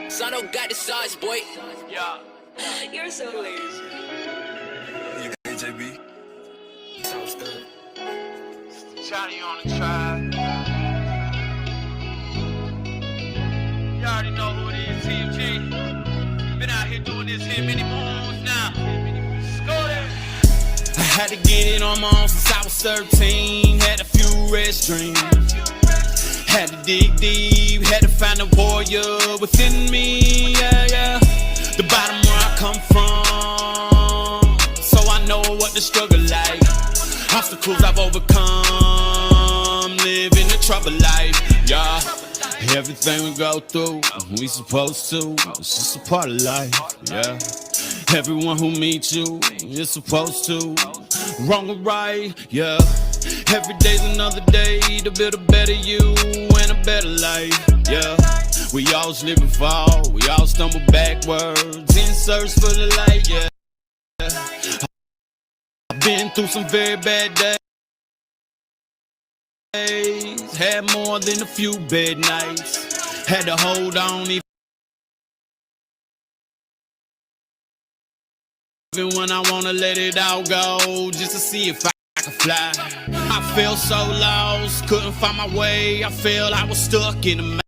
Son got the sauce, boy. Yeah. You're so lazy. Hey, JB. Sounds good. Johnny on the track. You already know who it is, TMG. Been out here doing this here many moons now. Let's go there. I had to get it on my own since I was 13. Had a few red streams. Had to dig deep, had to find a warrior within me, yeah, yeah. The bottom where I come from, so I know what the struggle like. Obstacles I've overcome, living a troubled life, yeah. Everything we go through, we supposed to, it's just a part of life, yeah. Everyone who meets you, you're supposed to, wrong or right, yeah. Every day's another day to build a better you and a better life, yeah. We all slip and fall, we all stumble backwards in search for the light, yeah. I've been through some very bad days, had more than a few bad nights, had to hold on even when I wanna let it all go, just to see if I could fly. I felt so lost, couldn't find my way. I felt I was stuck in a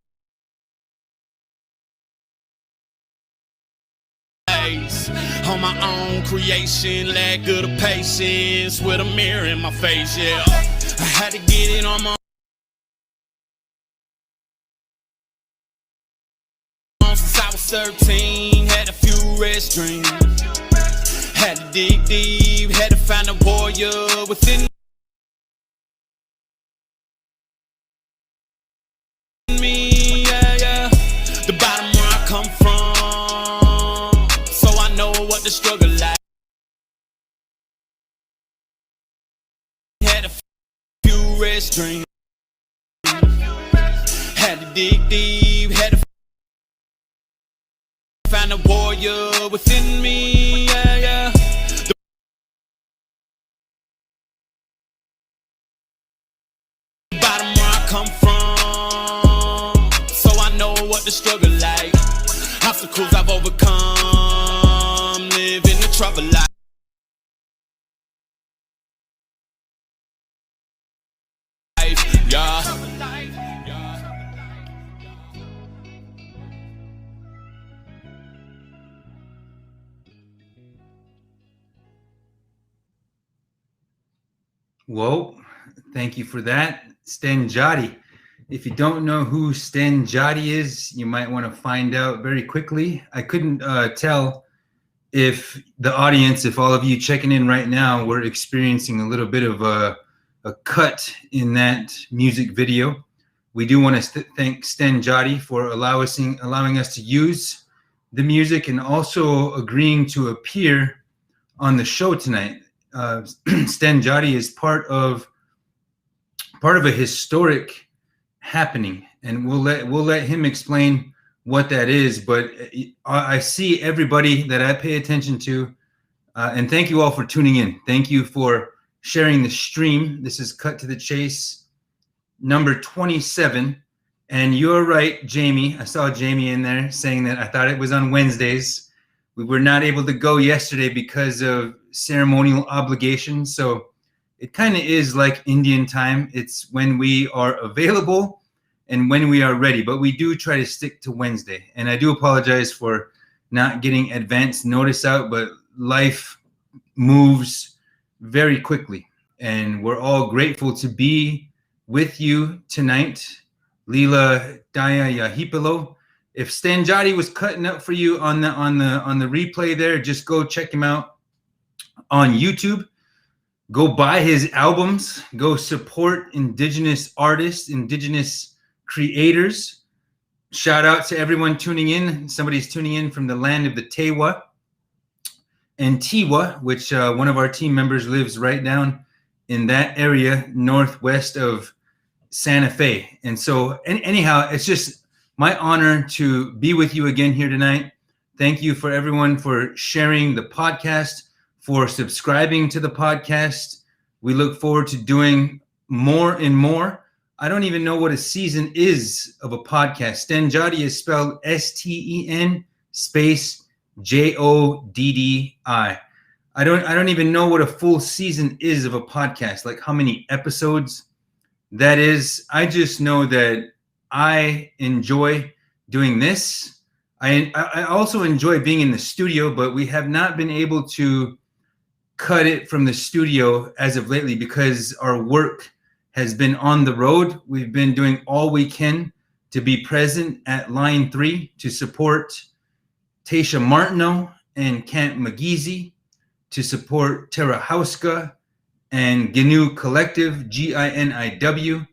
maze. On my own creation, lack of the patience with a mirror in my face, yeah. I had to get it on my own since I was 13. Had a few red streams. Had to dig deep, had to find a warrior within me, yeah, yeah. The bottom where I come from, so I know what the struggle like. Had a few red streams. Had to dig deep, had to find a warrior within me, yeah, yeah. The bottom where I come from, so I know what the struggle like. Obstacles I've overcome, living a troubled life. Yeah. Whoa, thank you for that, Sten Joddi. If you don't know who Sten Joddi is, you might want to find out very quickly. I couldn't tell if the audience, if all of you checking in right now, were experiencing a little bit of a cut in that music video. We do want to thank Sten Joddi for allowing us to use the music and also agreeing to appear on the show tonight. Sten Joddi is part of a historic happening, and we'll let him explain what that is. But I see everybody that I pay attention to, and thank you all for tuning in. Thank you for sharing the stream. This is Cut to the Chase, number 27. And you're right, Jamie. I saw Jamie in there saying that I thought it was on Wednesdays. We were not able to go yesterday because of ceremonial obligations. So it kind of is like Indian time. It's when we are available and when we are ready. But we do try to stick to Wednesday. And I do apologize for not getting advance notice out, but life moves very quickly. And we're all grateful to be with you tonight. Lila Daya Yahipilo. If Sten Joddi was cutting up for you on the replay there, just go check him out on YouTube. Go buy his albums. Go support Indigenous artists, Indigenous creators. Shout out to everyone tuning in. Somebody's tuning in from the land of the Tewa and Tiwa, which one of our team members lives right down in that area northwest of Santa Fe. And so anyhow, it's just my honor to be with you again here tonight. Thank you for everyone for sharing the podcast, for subscribing to the podcast. We look forward to doing more and more. I don't even know what a season is of a podcast. Sten Joddi is spelled STEN space JODDI. I don't even know what a full season is of a podcast, like how many episodes that is. I just know that I enjoy doing this. I also enjoy being in the studio, but we have not been able to cut it from the studio as of lately because our work has been on the road. We've been doing all we can to be present at Line 3 to support Tasha Martineau and Camp McGeezy, to support Terra Hauska and GNIW Collective, GINIW,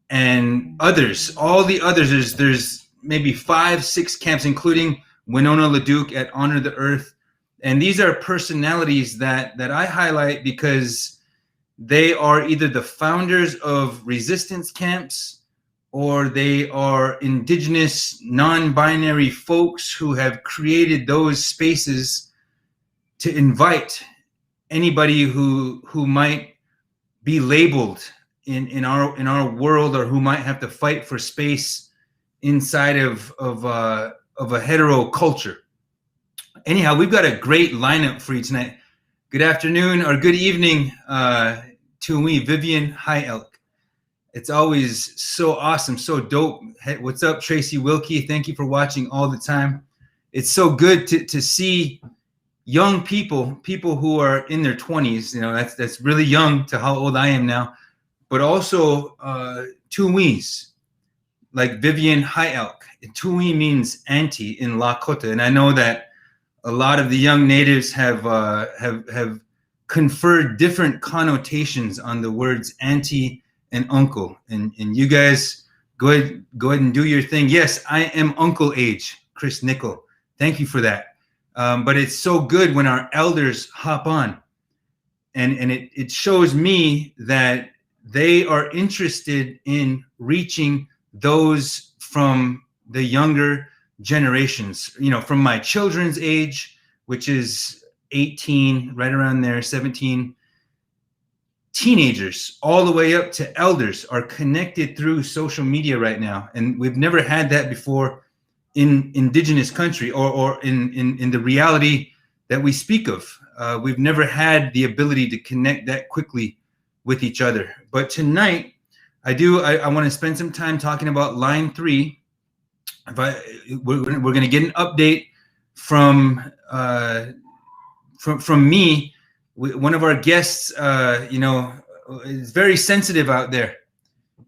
and others. All the others, there's maybe 5-6 camps, including Winona LaDuke at Honor the Earth. And these are personalities that I highlight because they are either the founders of resistance camps or they are indigenous, non-binary folks who have created those spaces to invite anybody who might be labeled in our world, or who might have to fight for space inside of a hetero culture. Anyhow, we've got a great lineup for you tonight. Good afternoon or good evening to me, Vivian High Elk. It's always so awesome, so dope. Hey, what's up, Tracy Wilkie? Thank you for watching all the time. It's so good to see young people who are in their 20s. You know, that's really young to how old I am now, but also Tuwis, like Vivian High Elk. Tuwi means auntie in Lakota, and I know that a lot of the young natives have conferred different connotations on the words auntie and uncle, and you guys go ahead and do your thing. Yes, I am uncle age, Chris Nickel. Thank you for that. But it's so good when our elders hop on, and it shows me that they are interested in reaching those from the younger generations, you know, from my children's age, which is 18, right around there, 17, teenagers, all the way up to elders are connected through social media right now. And we've never had that before in indigenous country, or in the reality that we speak of. We've never had the ability to connect that quickly with each other. But tonight, I want to spend some time talking about Line 3. We're going to get an update from me. One of our guests, is very sensitive out there.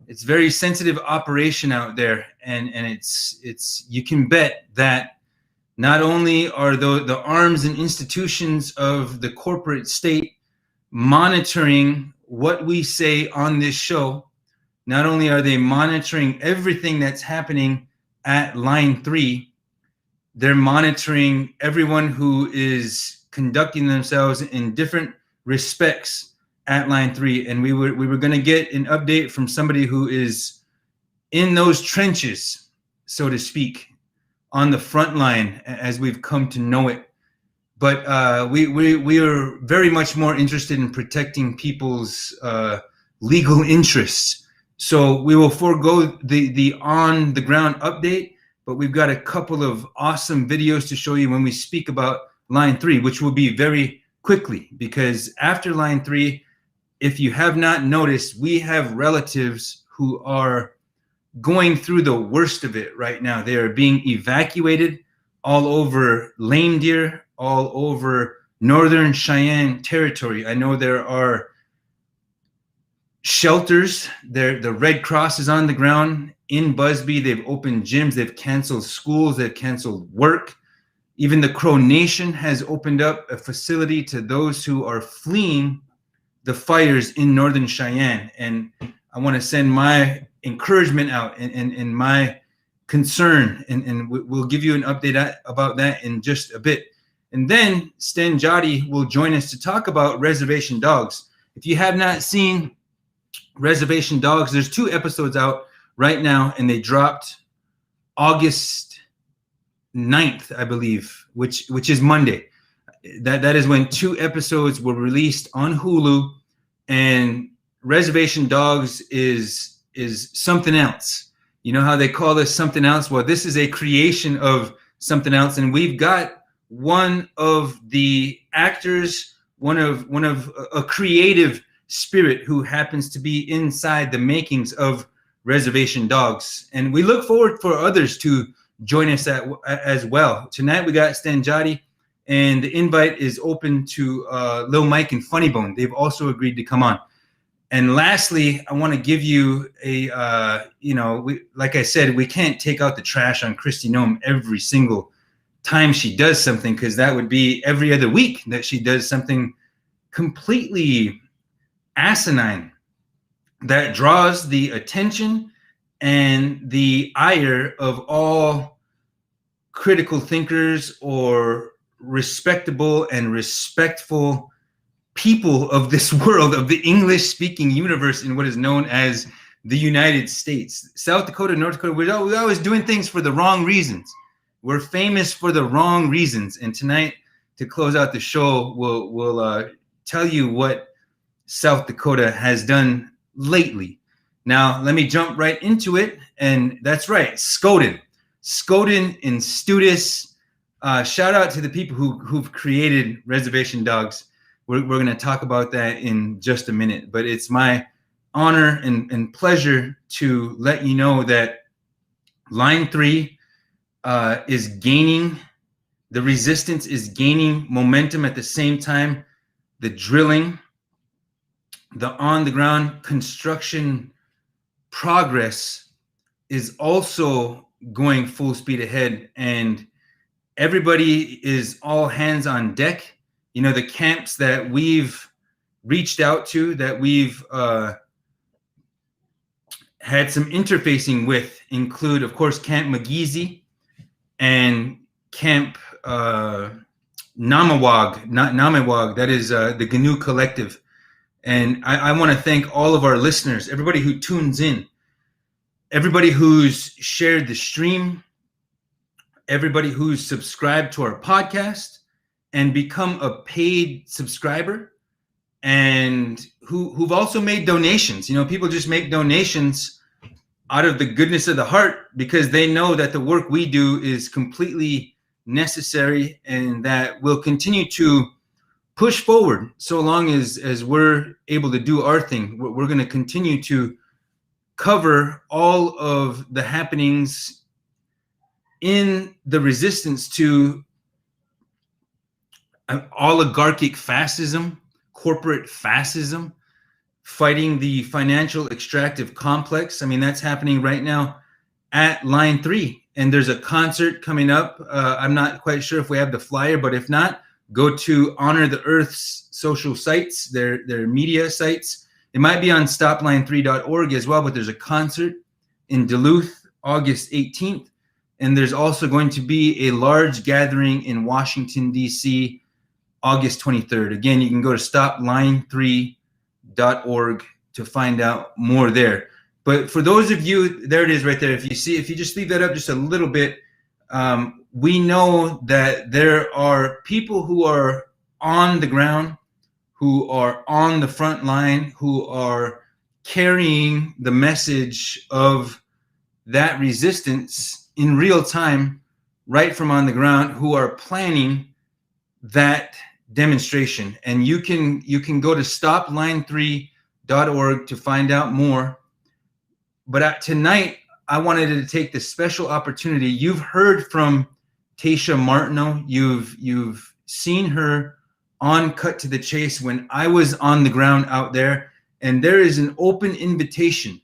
It's very sensitive operation out there, and it's you can bet that not only are the arms and institutions of the corporate state monitoring what we say on this show, not only are they monitoring everything that's happening at Line 3, they're monitoring everyone who is conducting themselves in different respects at Line 3. And we were going to get an update from somebody who is in those trenches, so to speak, on the front line as we've come to know it. But we are very much more interested in protecting people's legal interests. So we will forego the on the ground update, but we've got a couple of awesome videos to show you when we speak about Line 3, which will be very quickly, because after Line 3, if you have not noticed, we have relatives who are going through the worst of it right now. They are being evacuated all over Lame Deer, all over Northern Cheyenne territory. I know there are shelters there. The Red Cross is on the ground in Busby. They've opened gyms. They've canceled schools. They've canceled work. Even the Crow Nation has opened up a facility to those who are fleeing the fires in Northern Cheyenne. And I want to send my encouragement out and my concern, and we'll give you an update about that in just a bit. And then Sten Joddi will join us to talk about Reservation Dogs. If you have not seen Reservation Dogs, there's 2 episodes out right now, and they dropped August 9th, I believe, which is Monday. That is when 2 episodes were released on Hulu, and Reservation Dogs is is something else. You know how they call this something else? Well, this is a creation of something else, and we've got one of the actors, one of a creative spirit who happens to be inside the makings of Reservation Dogs, and we look forward for others to join us as well. Tonight we got Sten Joddi, and the invite is open to Lil Mike and Funny Bone. They've also agreed to come on. And lastly, I want to give you a, like I said, we can't take out the trash on Kristi Noem every single time she does something, because that would be every other week that she does something completely asinine that draws the attention and the ire of all critical thinkers or respectable and respectful people of this world, of the English-speaking universe in what is known as the United States. South Dakota, North Dakota, we're always doing things for the wrong reasons. We're famous for the wrong reasons. And tonight, to close out the show, we'll tell you what South Dakota has done lately. Now, let me jump right into it. And that's right, Skoden and Studis. Shout out to the people who've created Reservation Dogs. We're going to talk about that in just a minute. But it's my honor and pleasure to let you know that Line 3 is gaining, the resistance is gaining momentum at the same time. The drilling, the on-the-ground construction progress is also going full speed ahead, and everybody is all hands on deck. You know, the camps that we've reached out to, that we've had some interfacing with, include, of course, Camp Magizi and Camp Namawag, that is the GNU Collective. And I want to thank all of our listeners, everybody who tunes in, everybody who's shared the stream, everybody who's subscribed to our podcast and become a paid subscriber, and who've also made donations. You know, people just make donations out of the goodness of the heart because they know that the work we do is completely necessary and that we'll continue to push forward so long as we're able to do our thing. We're going to continue to cover all of the happenings in the resistance to oligarchic fascism, corporate fascism, fighting the financial extractive complex. I mean, that's happening right now at Line 3. And there's a concert coming up. I'm not quite sure if we have the flyer, but if not, go to Honor the Earth's social sites, their media sites. It might be on stopline3.org as well, but there's a concert in Duluth, August 18th. And there's also going to be a large gathering in Washington, D.C., August 23rd. Again, you can go to stopline3.org to find out more there. But for those of you, there it is right there. If you just leave that up just a little bit, we know that there are people who are on the ground, who are on the front line, who are carrying the message of that resistance in real time, right from on the ground, who are planning that demonstration. And you can go to stopline3.org to find out more. But tonight, I wanted to take this special opportunity. You've heard from Tasha Martineau. You've seen her on Cut to the Chase when I was on the ground out there. And there is an open invitation.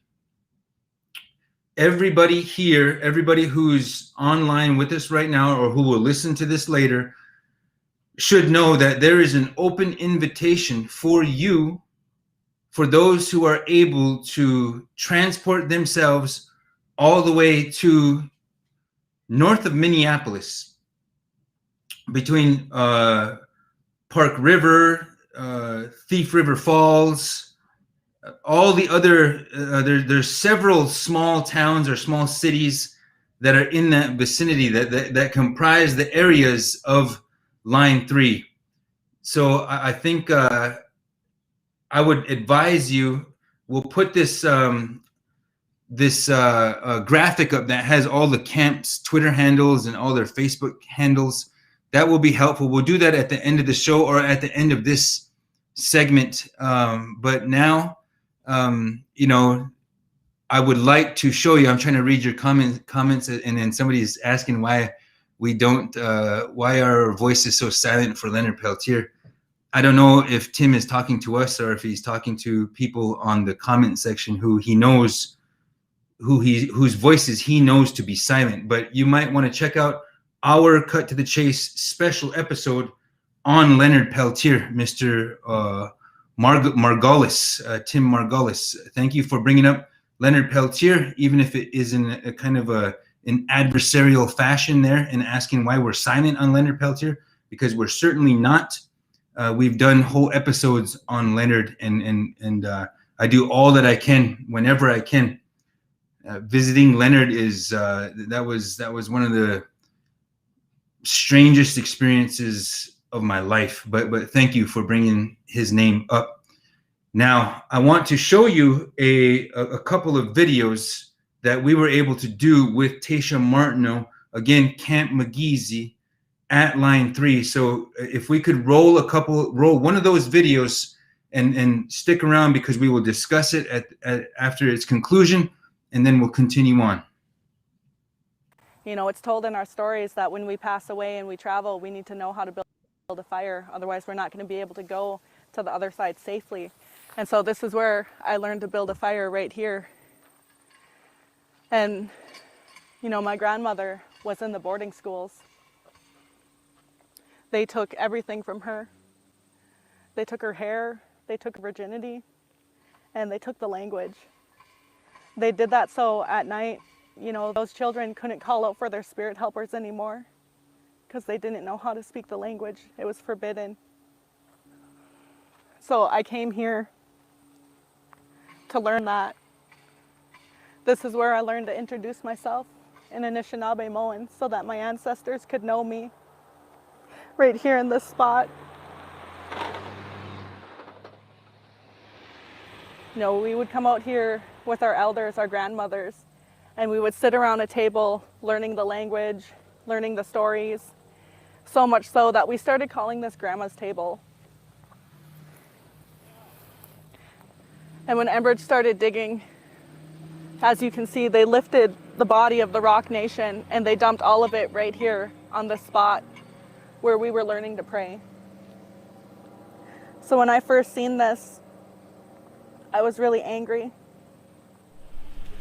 Everybody here, everybody who's online with us right now or who will listen to this later, should know that there is an open invitation for you, for those who are able to transport themselves all the way to north of Minneapolis, between Park River, Thief River Falls, all the other, there's several small towns or small cities that are in that vicinity that comprise the areas of Line 3. So I think I would advise you, we'll put this this graphic up that has all the camp's Twitter handles and all their Facebook handles. That will be helpful. We'll do that at the end of the show or at the end of this segment. But now, you know, I would like to show you. I'm trying to read your comments, and then somebody is asking why we don't, why our voice is so silent for Leonard Peltier. I don't know if Tim is talking to us or if he's talking to people on the comment section who he knows, whose voices he knows to be silent. But you might want to check out our Cut to the Chase special episode on Leonard Peltier, Mr. Margolis, Tim Margolis. Thank you for bringing up Leonard Peltier, even if it is in a kind of an adversarial fashion there, and asking why we're silent on Leonard Peltier, because we're certainly not. We've done whole episodes on Leonard, and I do all that I can whenever I can. Visiting Leonard is that was one of the strangest experiences of my life. But thank you for bringing his name up. Now I want to show you a couple of videos that we were able to do with Tasha Martineau, again, Camp McGeezy at Line 3. So if we could roll one of those videos and stick around, because we will discuss it after its conclusion, and then we'll continue on. You know, it's told in our stories that when we pass away and we travel, we need to know how to build a fire. Otherwise, we're not going to be able to go to the other side safely. And so this is where I learned to build a fire, right here. And, you know, my grandmother was in the boarding schools. They took everything from her. They took her hair, they took her virginity, and they took the language. They did that so at night, you know, those children couldn't call out for their spirit helpers anymore because they didn't know how to speak the language. It was forbidden. So I came here to learn that. This is where I learned to introduce myself in Anishinaabe so that my ancestors could know me. Right here in this spot. You know, we would come out here with our elders, our grandmothers, and we would sit around a table learning the language, learning the stories, so much so that we started calling this Grandma's Table. And when Enbridge started digging, as you can see, they lifted the body of the Rock Nation and they dumped all of it right here on the spot where we were learning to pray. So when I first seen this, I was really angry.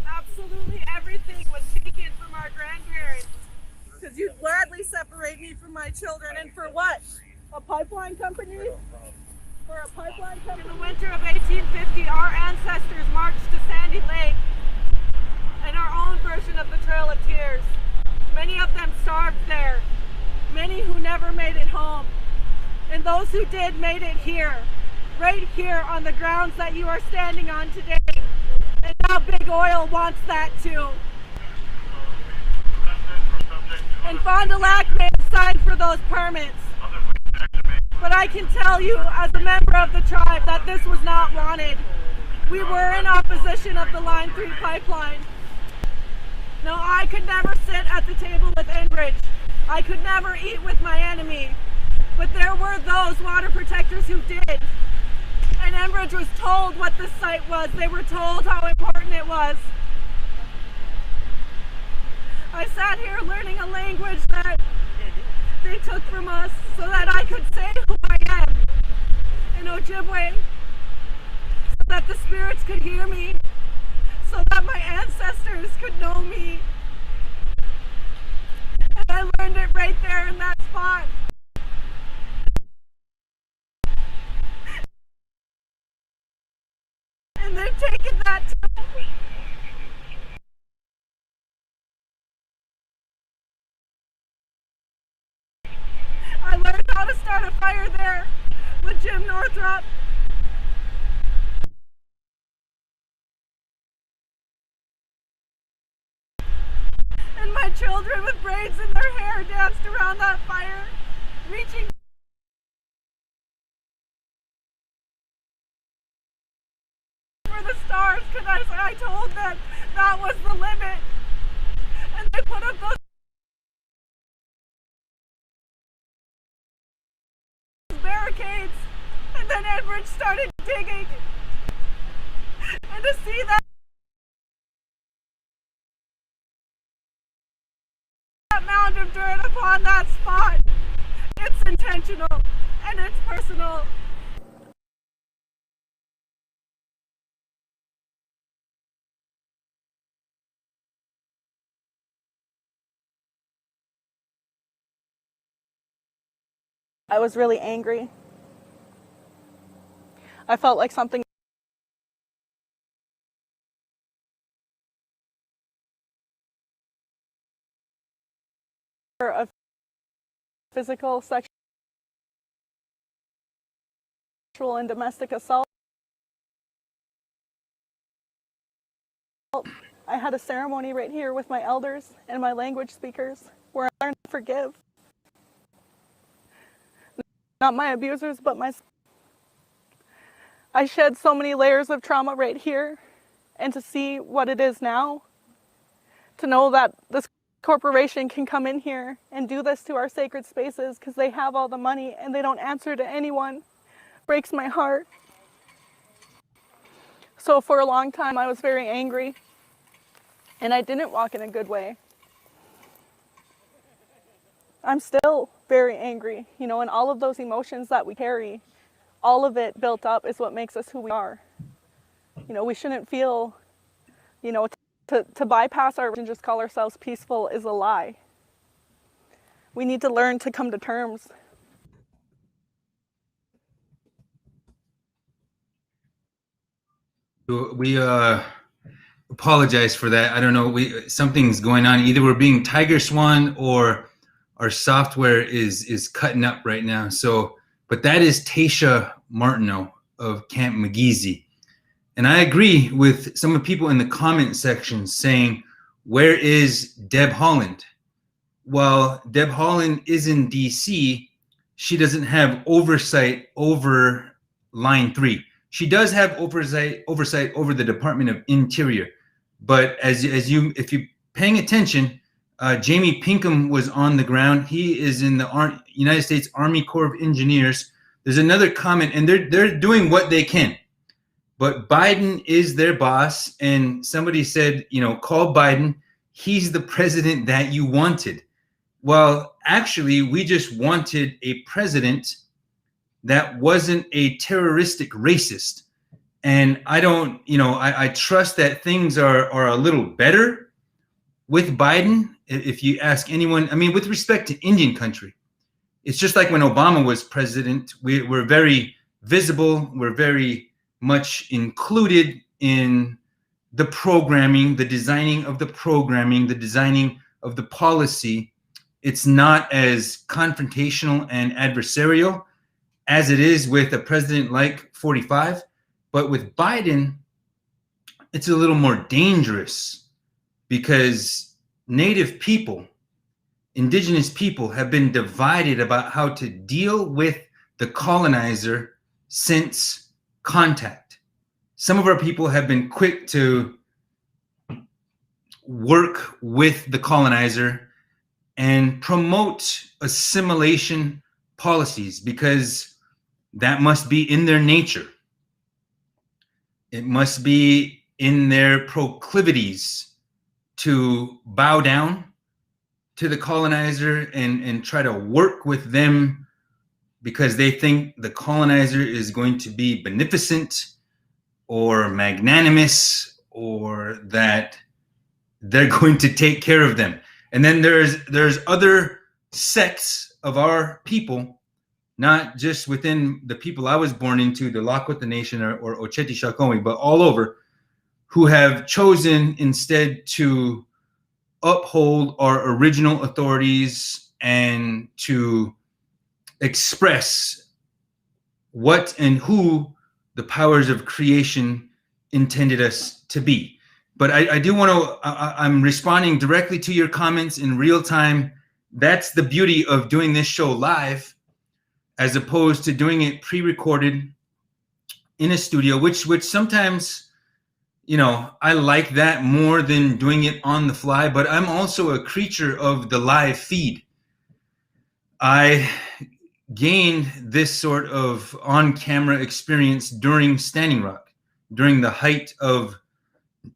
Absolutely everything was taken from our grandparents because you'd gladly separate me from my children. And for what? A pipeline company? For a pipeline company? In the winter of 1850, our ancestors marched to Sandy Lake in our own version of the Trail of Tears. Many of them starved there. Many who never made it home. And those who did made it here, right here on the grounds that you are standing on today. And now Big Oil wants that too. And Fond du Lac may have signed for those permits. But I can tell you as a member of the tribe that this was not wanted. We were in opposition of the Line 3 pipeline. No, I could never sit at the table with Enbridge. I could never eat with my enemy. But there were those water protectors who did. And Enbridge was told what this site was. They were told how important it was. I sat here learning a language that they took from us so that I could say who I am in Ojibwe, so that the spirits could hear me, so that my ancestors could know me. And I learned it right there in that spot. And they've taken that too. I learned how to start a fire there with Jim Northrop. And my children with braids in their hair danced around that fire, reaching for the stars, because I told them that was the limit. And they put up those barricades, and then Edward started digging. And to see that mound of dirt upon that spot, it's intentional and it's personal. I was really angry. I felt like something of physical, sexual, and domestic assault. I had a ceremony right here with my elders and my language speakers where I learned to forgive. Not my abusers, but myself. I shed so many layers of trauma right here, and to see what it is now, to know that this corporation can come in here and do this to our sacred spaces because they have all the money and they don't answer to anyone, breaks my heart. So for a long time I was very angry, and I didn't walk in a good way. I'm still very angry, you know, and all of those emotions that we carry, all of it built up is what makes us who we are. You know, we shouldn't feel, you know, to bypass our and just call ourselves peaceful is a lie. We need to learn to come to terms. We apologize for that. I don't know. Something's going on. Either we're being tiger swan or our software is cutting up right now. So, but that is Tasha Martineau of Camp McGeezy. And I agree with some of the people in the comment section saying, where is Deb Haaland? While Deb Haaland is in DC, she doesn't have oversight over Line 3. She does have oversight over the Department of Interior. But if you're paying attention, Jamie Pinkham was on the ground. He is in the United States Army Corps of Engineers. There's another comment, and they're doing what they can. But Biden is their boss, and somebody said, you know, call Biden. He's the president that you wanted. Well, actually, we just wanted a president that wasn't a terroristic racist. And I don't, you know, I trust that things are a little better with Biden. If you ask anyone, I mean, with respect to Indian country, it's just like when Obama was president. We're very visible. We're very much included in the programming, the designing of the programming, the designing of the policy. It's not as confrontational and adversarial as it is with a president like 45. But with Biden, it's a little more dangerous because Native people, Indigenous people have been divided about how to deal with the colonizer since contact. Some of our people have been quick to work with the colonizer and promote assimilation policies because that must be in their nature. It must be in their proclivities to bow down to the colonizer and try to work with them because they think the colonizer is going to be beneficent or magnanimous or that they're going to take care of them. And then there's other sects of our people, not just within the people I was born into, the Lakota Nation or Ocheti Shakomi, but all over, who have chosen instead to uphold our original authorities and to express what and who the powers of creation intended us to be. But I do want to, I'm responding directly to your comments in real time. That's the beauty of doing this show live, as opposed to doing it pre-recorded in a studio, which sometimes I like that more than doing it on the fly, but I'm also a creature of the live feed. I gained this sort of on-camera experience during Standing Rock, during the height of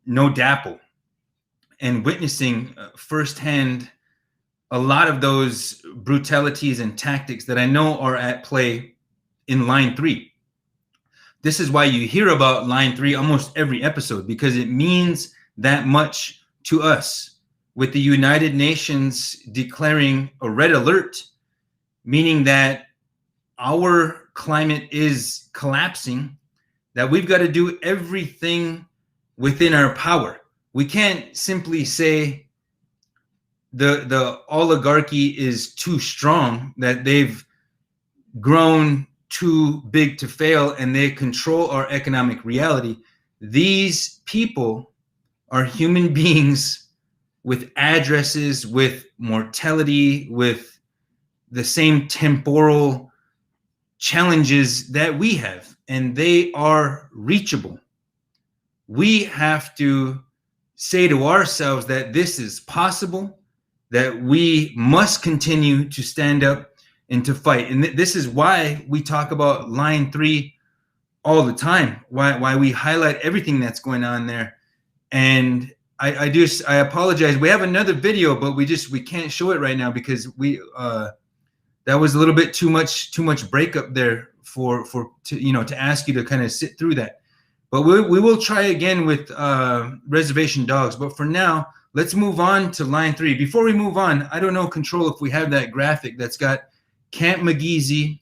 No Dapple, and witnessing firsthand a lot of those brutalities and tactics that I know are at play in Line 3. This is why you hear about Line 3 almost every episode, because it means that much to us. With the United Nations declaring a red alert, meaning that our climate is collapsing, that we've got to do everything within our power. We can't simply say the oligarchy is too strong, that they've grown too big to fail and they control our economic reality. These people are human beings with addresses, with mortality, with the same temporal challenges that we have, and they are reachable. We have to say to ourselves that this is possible, that we must continue to stand up and to fight. And this is why we talk about Line 3 all the time, why we highlight everything that's going on there. And I apologize. We have another video, but we can't show it right now because that was a little bit too much breakup there to ask you to kind of sit through that. But we will try again with Reservation Dogs. But for now, let's move on to Line 3. Before we move on, I don't know, Control, if we have that graphic that's got Camp McGeezy,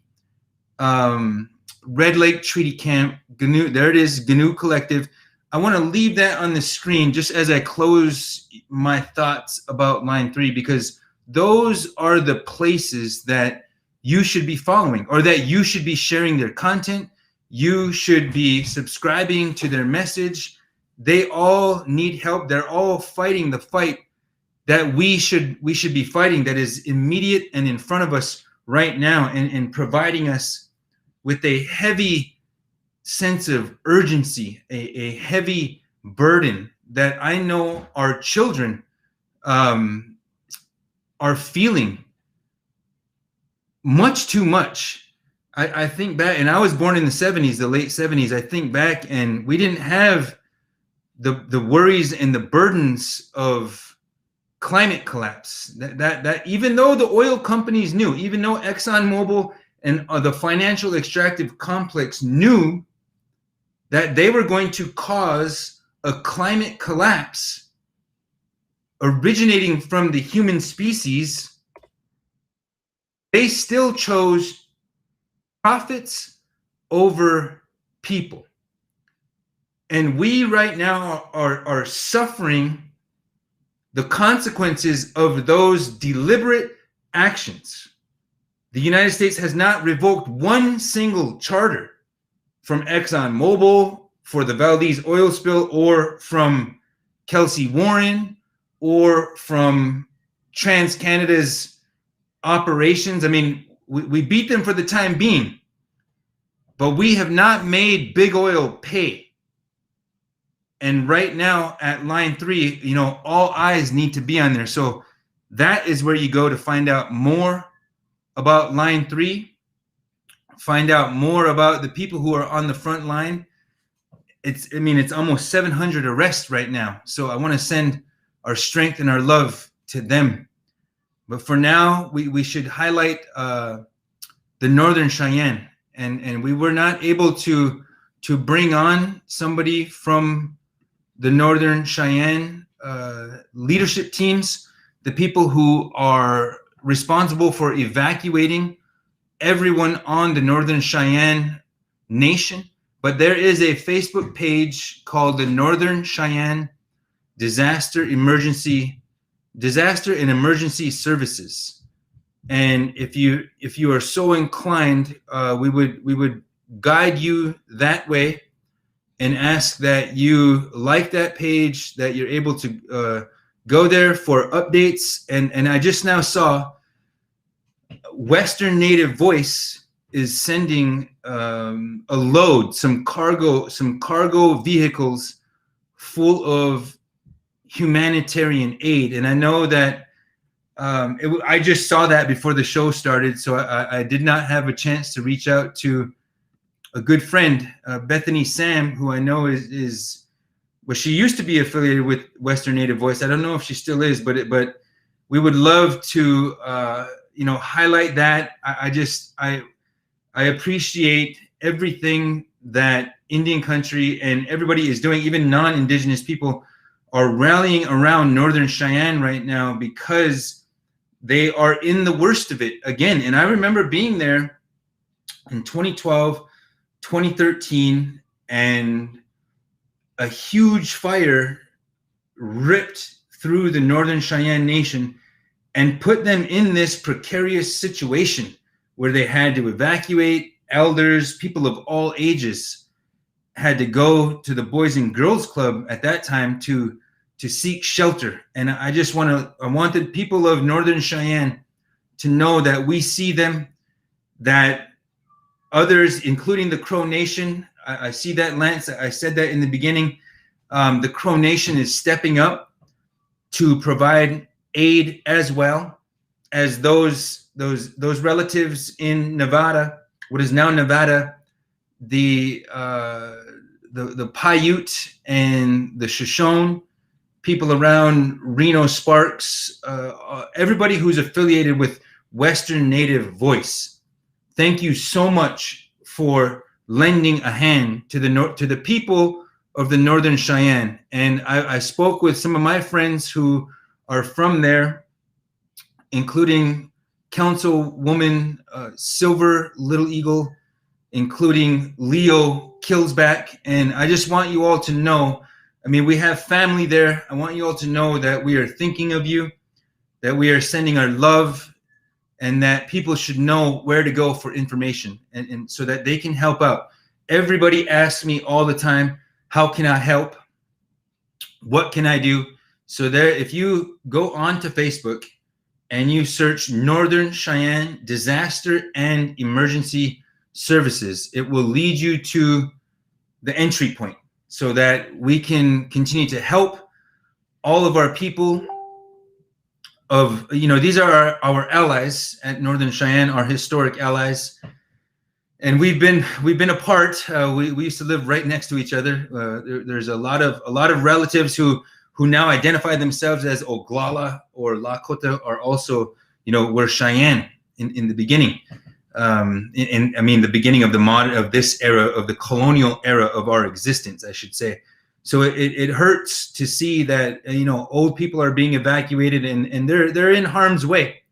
Red Lake Treaty Camp, GNU. There it is, GNU Collective. I want to leave that on the screen just as I close my thoughts about Line 3, because those are the places that you should be following, or that you should be sharing their content. You should be subscribing to their message. They all need help. They're all fighting the fight that we should be fighting, that is immediate and in front of us right now, and providing us with a heavy sense of urgency, a heavy burden that I know our children are feeling much too much. I think back, and I was born in the 70s, the late 70s. I think back, and we didn't have the worries and the burdens of climate collapse. That even though the oil companies knew, even though ExxonMobil and the financial extractive complex knew that they were going to cause a climate collapse originating from the human species, they still chose profits over people. And we right now are suffering the consequences of those deliberate actions. The United States has not revoked one single charter from ExxonMobil for the Valdez oil spill, or from Kelsey Warren, or from TransCanada's operations. I mean, we beat them for the time being, but we have not made big oil pay. And right now at Line 3, all eyes need to be on there. So that is where you go to find out more about Line 3, find out more about the people who are on the front line. It's almost 700 arrests right now. So I want to send our strength and our love to them. But for now, we should highlight the Northern Cheyenne. And we were not able to bring on somebody from the Northern Cheyenne leadership teams, the people who are responsible for evacuating everyone on the Northern Cheyenne Nation. But there is a Facebook page called the Northern Cheyenne Disaster and Emergency Services. And if you are so inclined, we would guide you that way and ask that you like that page, that you're able to go there for updates. And I just now saw Western Native Voice is sending a load, some cargo vehicles full of humanitarian aid. And I know that I just saw that before the show started, so I did not have a chance to reach out to a good friend, Bethany Sam, who I know is well, she used to be affiliated with Western Native Voice. I don't know if she still is, but we would love to highlight that. I appreciate everything that Indian country and everybody is doing. Even non-Indigenous people are rallying around Northern Cheyenne right now because they are in the worst of it again. And I remember being there in 2012, 2013, and a huge fire ripped through the Northern Cheyenne Nation and put them in this precarious situation where they had to evacuate. Elders, people of all ages had to go to the Boys and Girls Club at that time to seek shelter. And I wanted people of Northern Cheyenne to know that we see them, that others, including the Crow Nation, I see that, Lance, I said that in the beginning, the Crow Nation is stepping up to provide aid as well as those relatives in Nevada, what is now Nevada, the Paiute and the Shoshone, people around Reno Sparks, everybody who's affiliated with Western Native Voice. Thank you so much for lending a hand to the people of the Northern Cheyenne. And I spoke with some of my friends who are from there, including Councilwoman Silver Little Eagle, including Leo Killsback. And I just want you all to know, I mean, we have family there. I want you all to know that we are thinking of you, that we are sending our love, and that people should know where to go for information and so that they can help out. Everybody asks me all the time, how can I help? What can I do? So there, if you go on to Facebook and you search Northern Cheyenne Disaster and Emergency Services, it will lead you to the entry point so that we can continue to help all of our people of, these are our allies at Northern Cheyenne, our historic allies. And we've been apart. We used to live right next to each other. There's a lot of relatives who now identify themselves as Oglala or Lakota are also, were Cheyenne in the beginning. The beginning of this era, of the colonial era of our existence, I should say. So it hurts to see that, old people are being evacuated and they're in harm's way.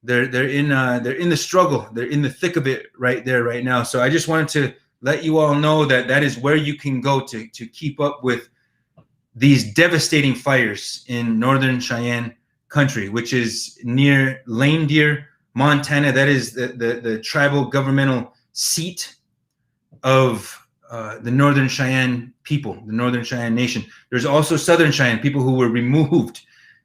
They're in the struggle. They're in the thick of it right there, right now. So I just wanted to let you all know that is where you can go to keep up with these devastating fires in Northern Cheyenne country, which is near Lame Deer, Montana. That is the tribal governmental seat of the Northern Cheyenne people, the Northern Cheyenne Nation. There's also Southern Cheyenne people who were removed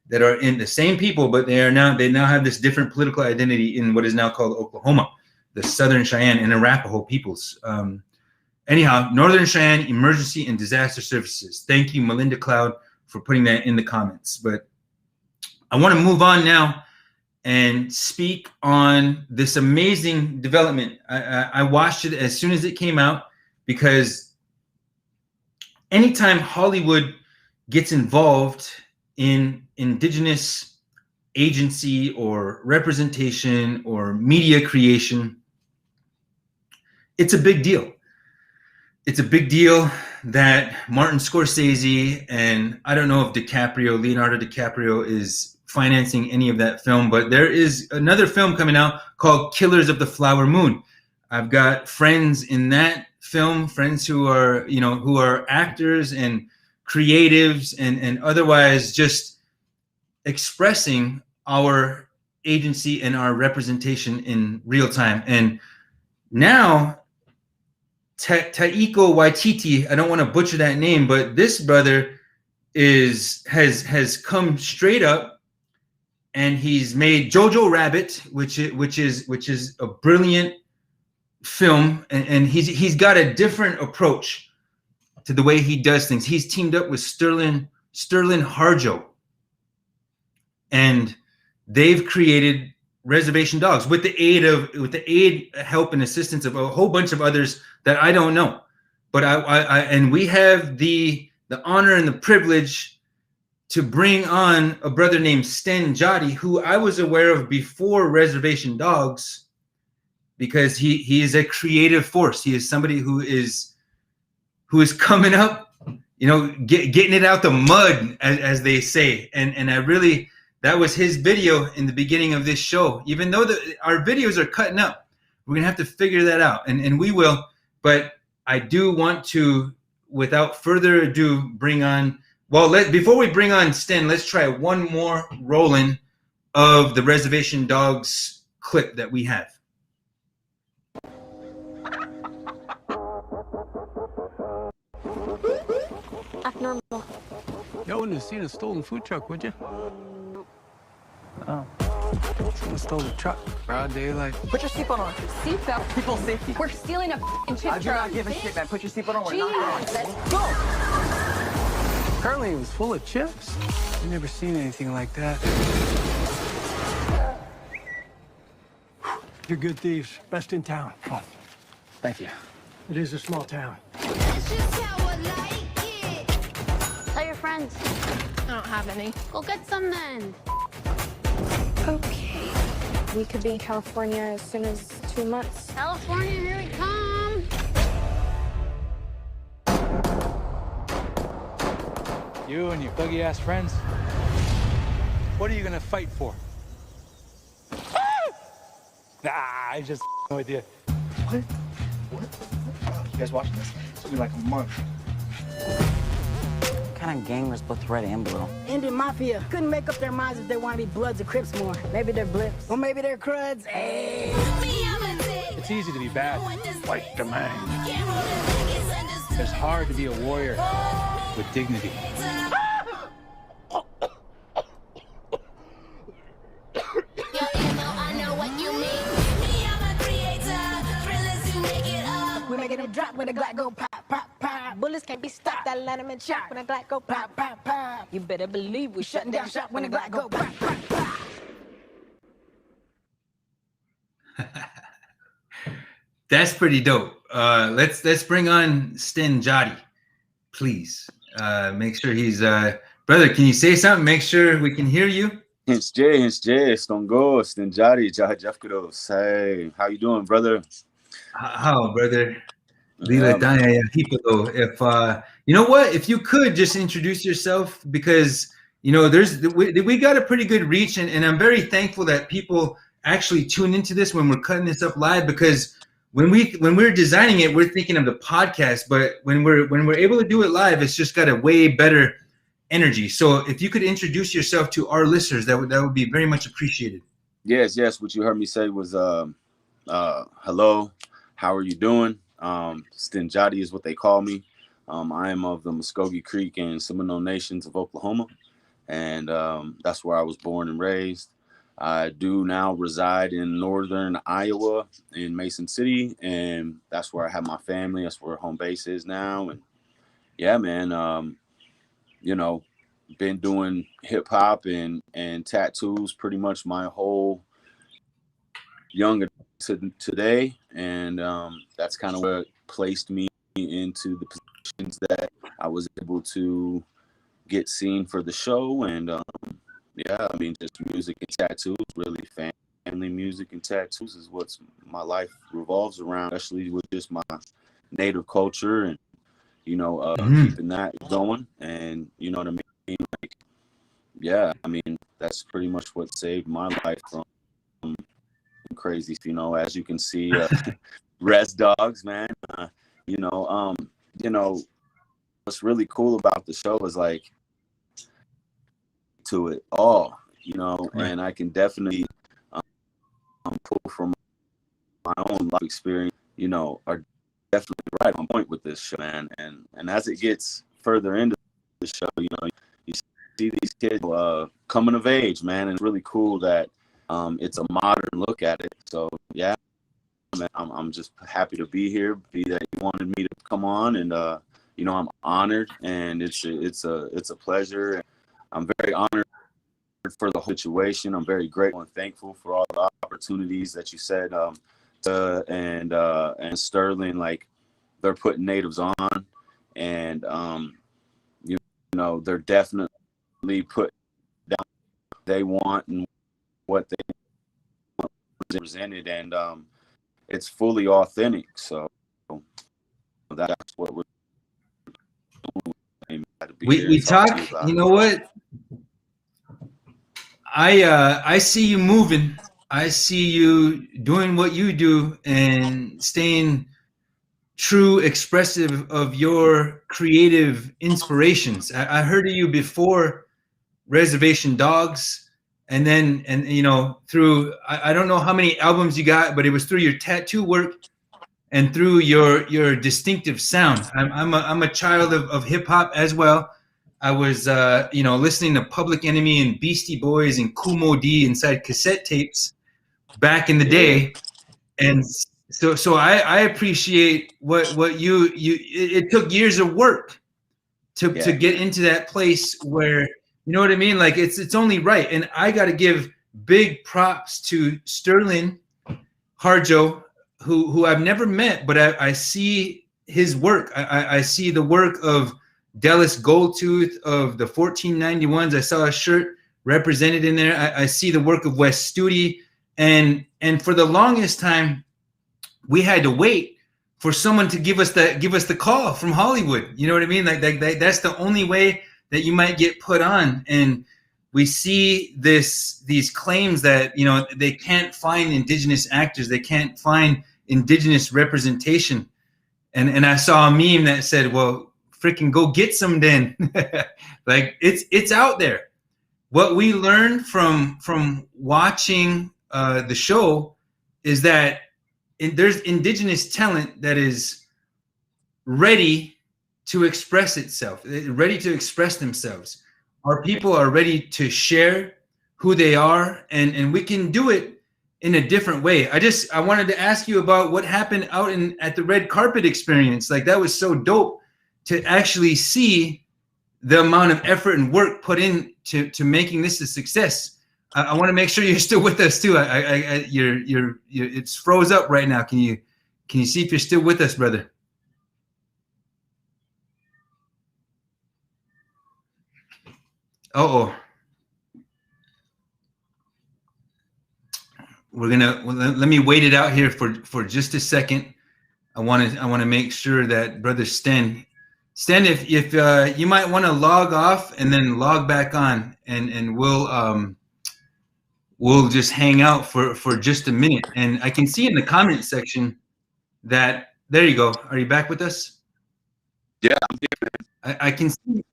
that are in the same people, but they now have this different political identity in what is now called Oklahoma, the Southern Cheyenne and Arapaho peoples. Anyhow, Northern Cheyenne Emergency and Disaster Services. Thank you, Melinda Cloud, for putting that in the comments. But I want to move on now and speak on this amazing development. I watched it as soon as it came out because anytime Hollywood gets involved in Indigenous agency or representation or media creation, it's a big deal. It's a big deal that Martin Scorsese and I don't know if Leonardo DiCaprio is financing any of that film, but there is another film coming out called Killers of the Flower Moon. I've got friends in that film, friends who are actors and creatives and otherwise just expressing our agency and our representation in real time. And now Taika Waititi, I don't want to butcher that name, but this brother has come straight up and he's made Jojo Rabbit, which is a brilliant film, and he's got a different approach to the way he does things. He's teamed up with Sterling Harjo, and they've created Reservation Dogs with the aid, help, and assistance of a whole bunch of others that I don't know. But and we have the honor and the privilege to bring on a brother named Sten Joddi, who I was aware of before Reservation Dogs, because he is a creative force. He is somebody who is coming up, getting it out the mud, as they say. And I really, that was his video in the beginning of this show. Even though our videos are cutting up, we're gonna have to figure that out, and we will. But I do want to, without further ado, bring on. Well, before we bring on Sten, let's try one more rolling of the Reservation Dogs clip that we have. Act normal. Y'all wouldn't have seen a stolen food truck, would you? Oh. Someone stole the truck. Broad daylight. Put your seatbelt on. Seatbelt. People safety. We're stealing a chip truck. I do not give a shit, man. Put your seatbelt on. We're Jeez, not going. let's go. Apparently it was full of chips. I've never seen anything like that. You're good thieves. Best in town. Oh, thank you. It is a small town. Tell your friends. I don't have any. Go get some then. Okay. We could be in California as soon as 2 months. California, here we come. You and your buggy ass friends. What are you gonna fight for? Nah, I just with you. What? You guys watching this? It's gonna be like a month. What kind of gang was both red and blue? Indian Mafia couldn't make up their minds if they want to be Bloods or Crips more. Maybe they're Blips, or maybe they're Cruds. Hey. It's easy to be bad. Like the man. It's hard to be a warrior with dignity. We're making it drop when the Glock go pop, pop, pop. Bullets can't be stopped. That let 'em in shock when the Glock go pop, pop, pop. You better believe we shutting down shop when the Glock go pop, pop, pop. That's pretty dope. Let's bring on Sten Joddi, please. Make sure he's brother. Can you say something? Make sure we can hear you. Hence J, Sten Joddi, Hey, how you doing, brother? How, brother? Lila Daya Hipolo. If you know what, if you could just introduce yourself, because we got a pretty good reach, and I'm very thankful that people actually tune into this when we're cutting this up live, because when we're designing it, we're thinking of the podcast, but when we're able to do it live, it's just got a way better energy. So if you could introduce yourself to our listeners, that would be very much appreciated. Yes. What you heard me say was hello, how are you doing? Sten Joddi is what they call me. I am of the Muskogee Creek and Seminole Nations of Oklahoma, and that's where I was born and raised. I do now reside in northern Iowa in Mason City, and that's where I have my family. That's where home base is now. And yeah, man, been doing hip hop and tattoos pretty much my whole young to today, and that's kind of what placed me into the positions that I was able to get seen for the show. And yeah, I mean, just music and tattoos, really family music and tattoos is what my life revolves around, especially with just my native culture and, keeping that going. And you know what I mean? Like, yeah, I mean, that's pretty much what saved my life from crazy, as you can see, Res Dogs, man. What's really cool about the show is like to it all, and I can definitely pull from my own life experience, are definitely right on point with this show, man. And as it gets further into the show, you see these kids coming of age, man, and it's really cool that it's a modern look at it. So yeah, man, I'm just happy to be here. Be that you wanted me to come on and you know, I'm honored, and it's a pleasure. I'm very honored for the whole situation. I'm very grateful and thankful for all the opportunities that you said, and Sterling, like, they're putting natives on, and you know, they're definitely put down what they want and what they want presented, and it's fully authentic. So that's what we're doing. We talk. You know what? I see you moving. I see you doing what you do and staying true, expressive of your creative inspirations. I heard of you before Reservation Dogs, and then, and you know, through I don't know how many albums you got, but it was through your tattoo work and through your distinctive sound. I'm a child of hip hop as well. I was you know, listening to Public Enemy and Beastie Boys and Kool Moe Dee inside cassette tapes back in the day, and so I appreciate what you it took years of work to get into that place where, you know what I mean, like it's only right. And I got to give big props to Sterling Harjo, who I've never met, but I see his work. I see the work of Dallas Goldtooth, of the 1491s. I saw a shirt represented in there. I see the work of Wes Studi, and for the longest time, we had to wait for someone to give us the call from Hollywood. You know what I mean? Like that's the only way that you might get put on. And we see these claims that, you know, they can't find Indigenous actors, they can't find Indigenous representation. And I saw a meme that said, well, freaking go get some then. Like it's out there. What we learned from watching the show is that there's Indigenous talent that is ready to express itself, ready to express themselves. Our people are ready to share who they are, and we can do it in a different way. I wanted to ask you about what happened out at the red carpet experience. Like, that was so dope to actually see the amount of effort and work put in to making this a success. I want to make sure you're still with us too. You're it's froze up right now. Can you see if you're still with us, brother? Uh-oh. Let me wait it out here for just a second. I want to make sure that brother Sten, if you might want to log off and then log back on, and we'll just hang out for just a minute. And I can see in the comment section that, there you go. Are you back with us? Yeah, I'm here. I can see.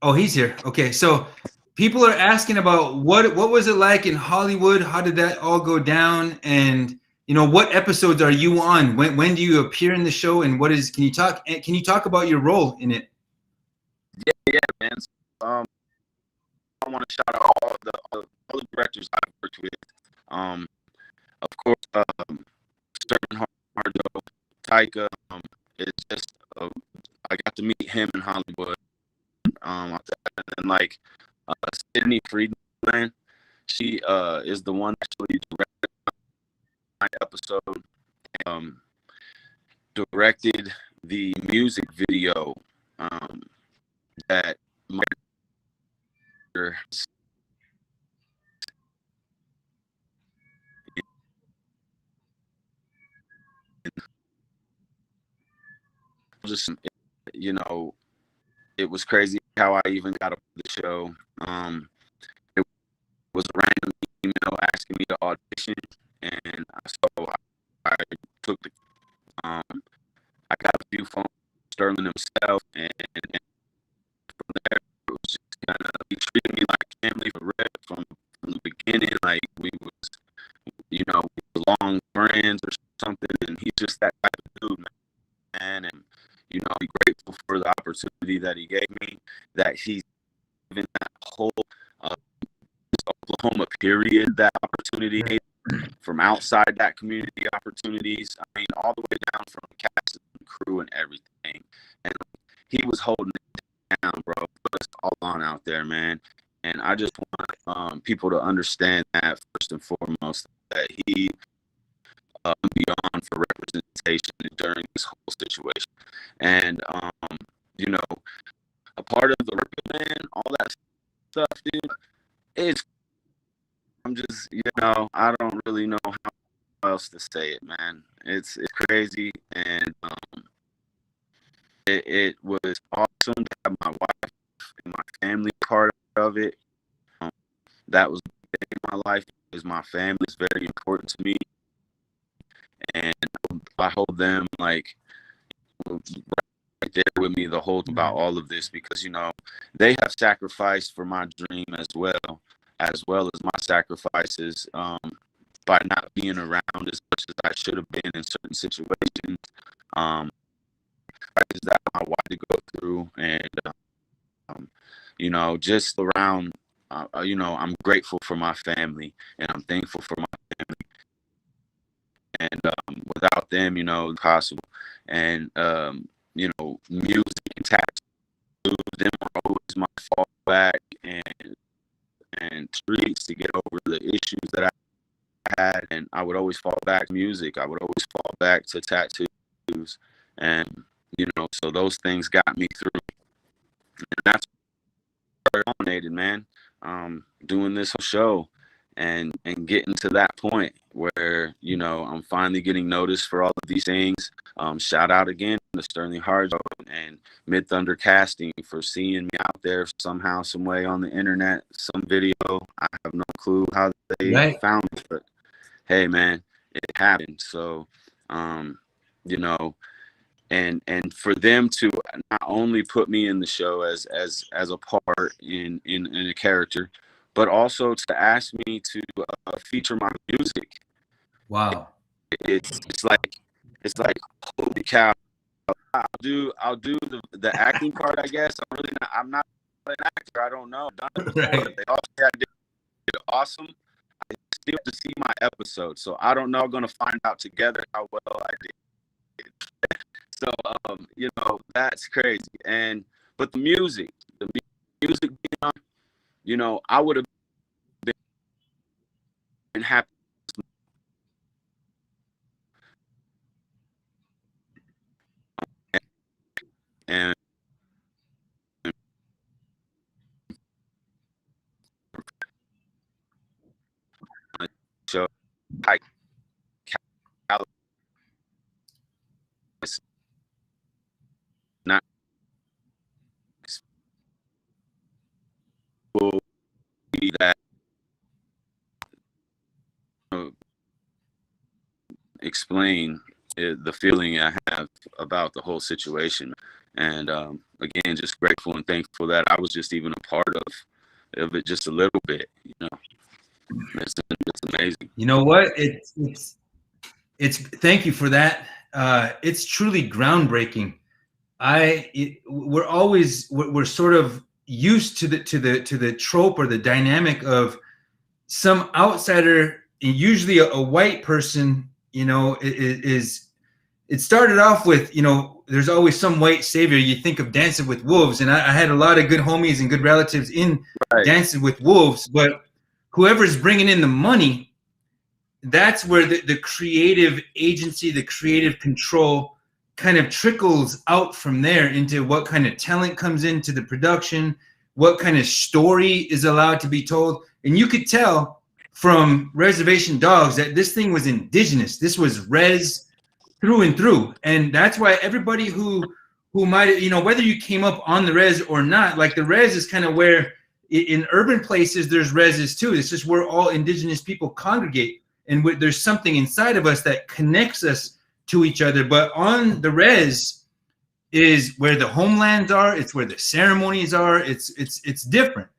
Oh, he's here. Okay, so people are asking about what was it like in Hollywood? How did that all go down? And, you know, what episodes are you on? When do you appear in the show? And can you talk about your role in it? Yeah, man. I want to shout out all the directors I've worked with. Of course, Sterling Harjo, Taika. It's just I got to meet him in Hollywood. And then, like, Sydney Friedland, she is the one that actually directed my episode, directed the music video that my just, you know, it was crazy how I even got up the show. It was a random email asking me to audition, and so I took the I got a few phones, Sterling himself, and from there it was just kind of, he treated me like family from the beginning. Like, we was, you know, we were long friends or something, and he's just that type of dude, man. And, you know, I'm grateful for the opportunity that he gave me, that he's given that whole Oklahoma period, that opportunity, from outside that community opportunities. I mean, all the way down from cast and crew and everything. And he was holding it down, bro. Put us all on out there, man. And I just want people to understand that first and foremost, that he beyond for representation during this whole situation. And you know, a part of the record, man, all that stuff, dude, I'm just, you know, I don't really know how else to say it, man. It's crazy, and it was awesome to have my wife and my family part of it. That was in my life, because my family is very important to me, and I hold them like right there with me the whole about all of this, because you know they have sacrificed for my dream as well as my sacrifices by not being around as much as I should have been in certain situations. That I wanted to go through, and you know, just around. You know, I'm grateful for my family, and I'm thankful for my family. And without them, you know, it's possible. And you know, music and tattoos, them were always my fallback and treats to get over the issues that I had. And I would always fall back to music. I would always fall back to tattoos. And, you know, so those things got me through. And that's where I dominated, man. Doing this whole show and getting to that point where, you know, I'm finally getting noticed for all of these things. Shout out again to Sterling Harjo and Mid Thunder Casting for seeing me out there somehow, some way on the internet, some video. I have no clue how they found it, but hey, man, it happened. So, you know, and for them to not only put me in the show as a part in a character, but also to ask me to feature my music. Wow. It's like holy cow. I'll do the acting part, I guess. I'm not an actor. I don't know. I've done it before. They all say I did awesome. I still have to see my episode, so I don't know. I'm gonna find out together how well I did. So you know, that's crazy. But the music being on, you know, I would have been happy. And so I not will be that explain the feeling I have about the whole situation. And again, just grateful and thankful that I was just even a part of it just a little bit, you know. It's amazing. You know what? It's thank you for that. It's truly groundbreaking. We're sort of used to the trope or the dynamic of some outsider, usually a white person, you know, it started off with, you know, there's always some white savior. You think of Dancing with Wolves, and I had a lot of good homies and good relatives in Dancing with Wolves, but whoever's bringing in the money, that's where the creative agency, the creative control kind of trickles out from there into what kind of talent comes into the production, what kind of story is allowed to be told. And you could tell from Reservation Dogs that this thing was indigenous. This was res through and through. And that's why everybody who might, you know, whether you came up on the res or not, like the res is kind of where in urban places there's reses too. It's just where all indigenous people congregate, and there's something inside of us that connects us to each other. But on the res is where the homelands are. It's where the ceremonies are. It's different.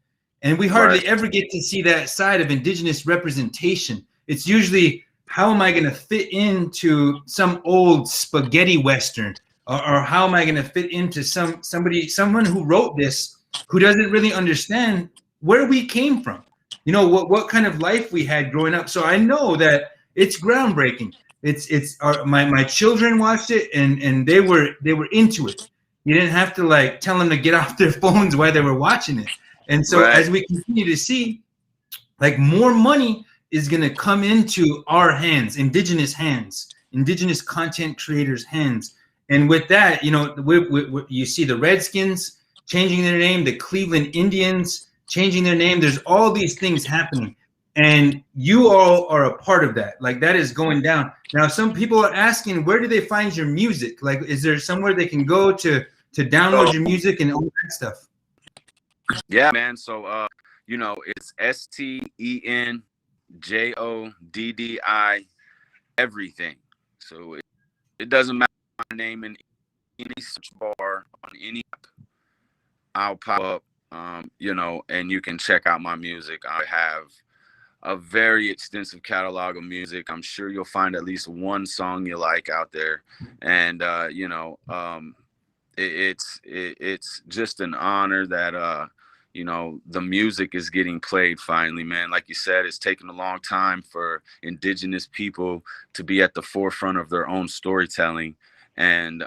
And we hardly ever get to see that side of indigenous representation. It's usually, how am I going to fit into some old spaghetti western, or how am I going to fit into someone who wrote this who doesn't really understand where we came from, you know, what kind of life we had growing up. So I know that it's groundbreaking. My children watched it and they were into it. You didn't have to like tell them to get off their phones while they were watching it. And so as we continue to see, like more money is going to come into our hands, indigenous hands, indigenous content creators' hands. And with that, you know, you see the Redskins changing their name, the Cleveland Indians changing their name. There's all these things happening. And you all are a part of that. Like that is going down. Now, some people are asking, where do they find your music? Like, is there somewhere they can go to download your music and all that stuff? Yeah, man. So, you know, it's StenJoddi everything. So it doesn't matter my name in any search bar on any app. I'll pop up, you know, and you can check out my music. I have a very extensive catalog of music. I'm sure you'll find at least one song you like out there. And, you know, it's just an honor that, you know, the music is getting played finally, man. Like you said, it's taken a long time for indigenous people to be at the forefront of their own storytelling. And,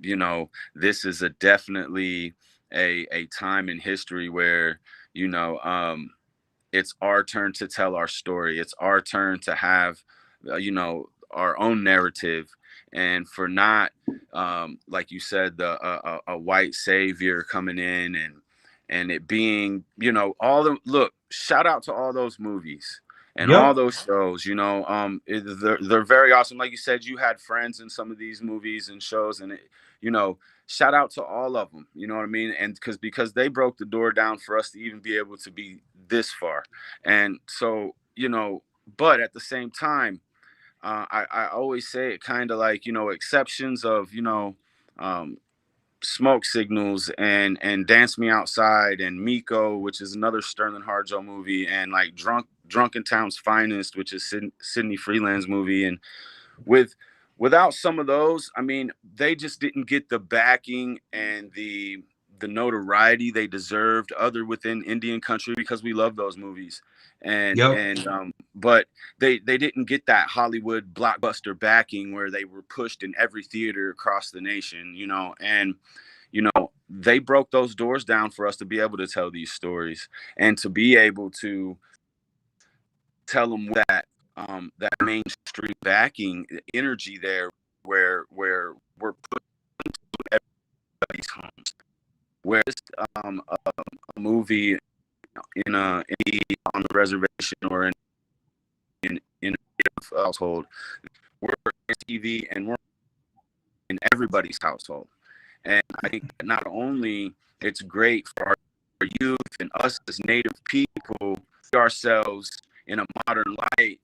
you know, this is definitely a time in history where, you know, it's our turn to tell our story. It's our turn to have, you know, our own narrative. And for not, like you said, a white savior coming in and it being, you know, look, shout out to all those movies and all those shows, you know, they're very awesome. Like you said, you had friends in some of these movies and shows, and you know, shout out to all of them, you know what I mean? And because they broke the door down for us to even be able to be this far. And so, you know, but at the same time, I always say it kind of like, you know, exceptions of, you know, Smoke Signals and Dance Me Outside and Miko, which is another Sterling Harjo movie, and like Drunken Town's Finest, which is Sidney Freeland's movie. And without some of those, I mean, they just didn't get the backing and the notoriety they deserved other within Indian country, because we love those movies. And but they didn't get that Hollywood blockbuster backing where they were pushed in every theater across the nation, you know. And you know, they broke those doors down for us to be able to tell these stories and to be able to tell them that that mainstream backing energy there, where we're put into everybody's homes. Where it's a movie on the reservation or in a household, we're on TV and we're in everybody's household. And I think that not only it's great for our youth and us as Native people, see ourselves in a modern light,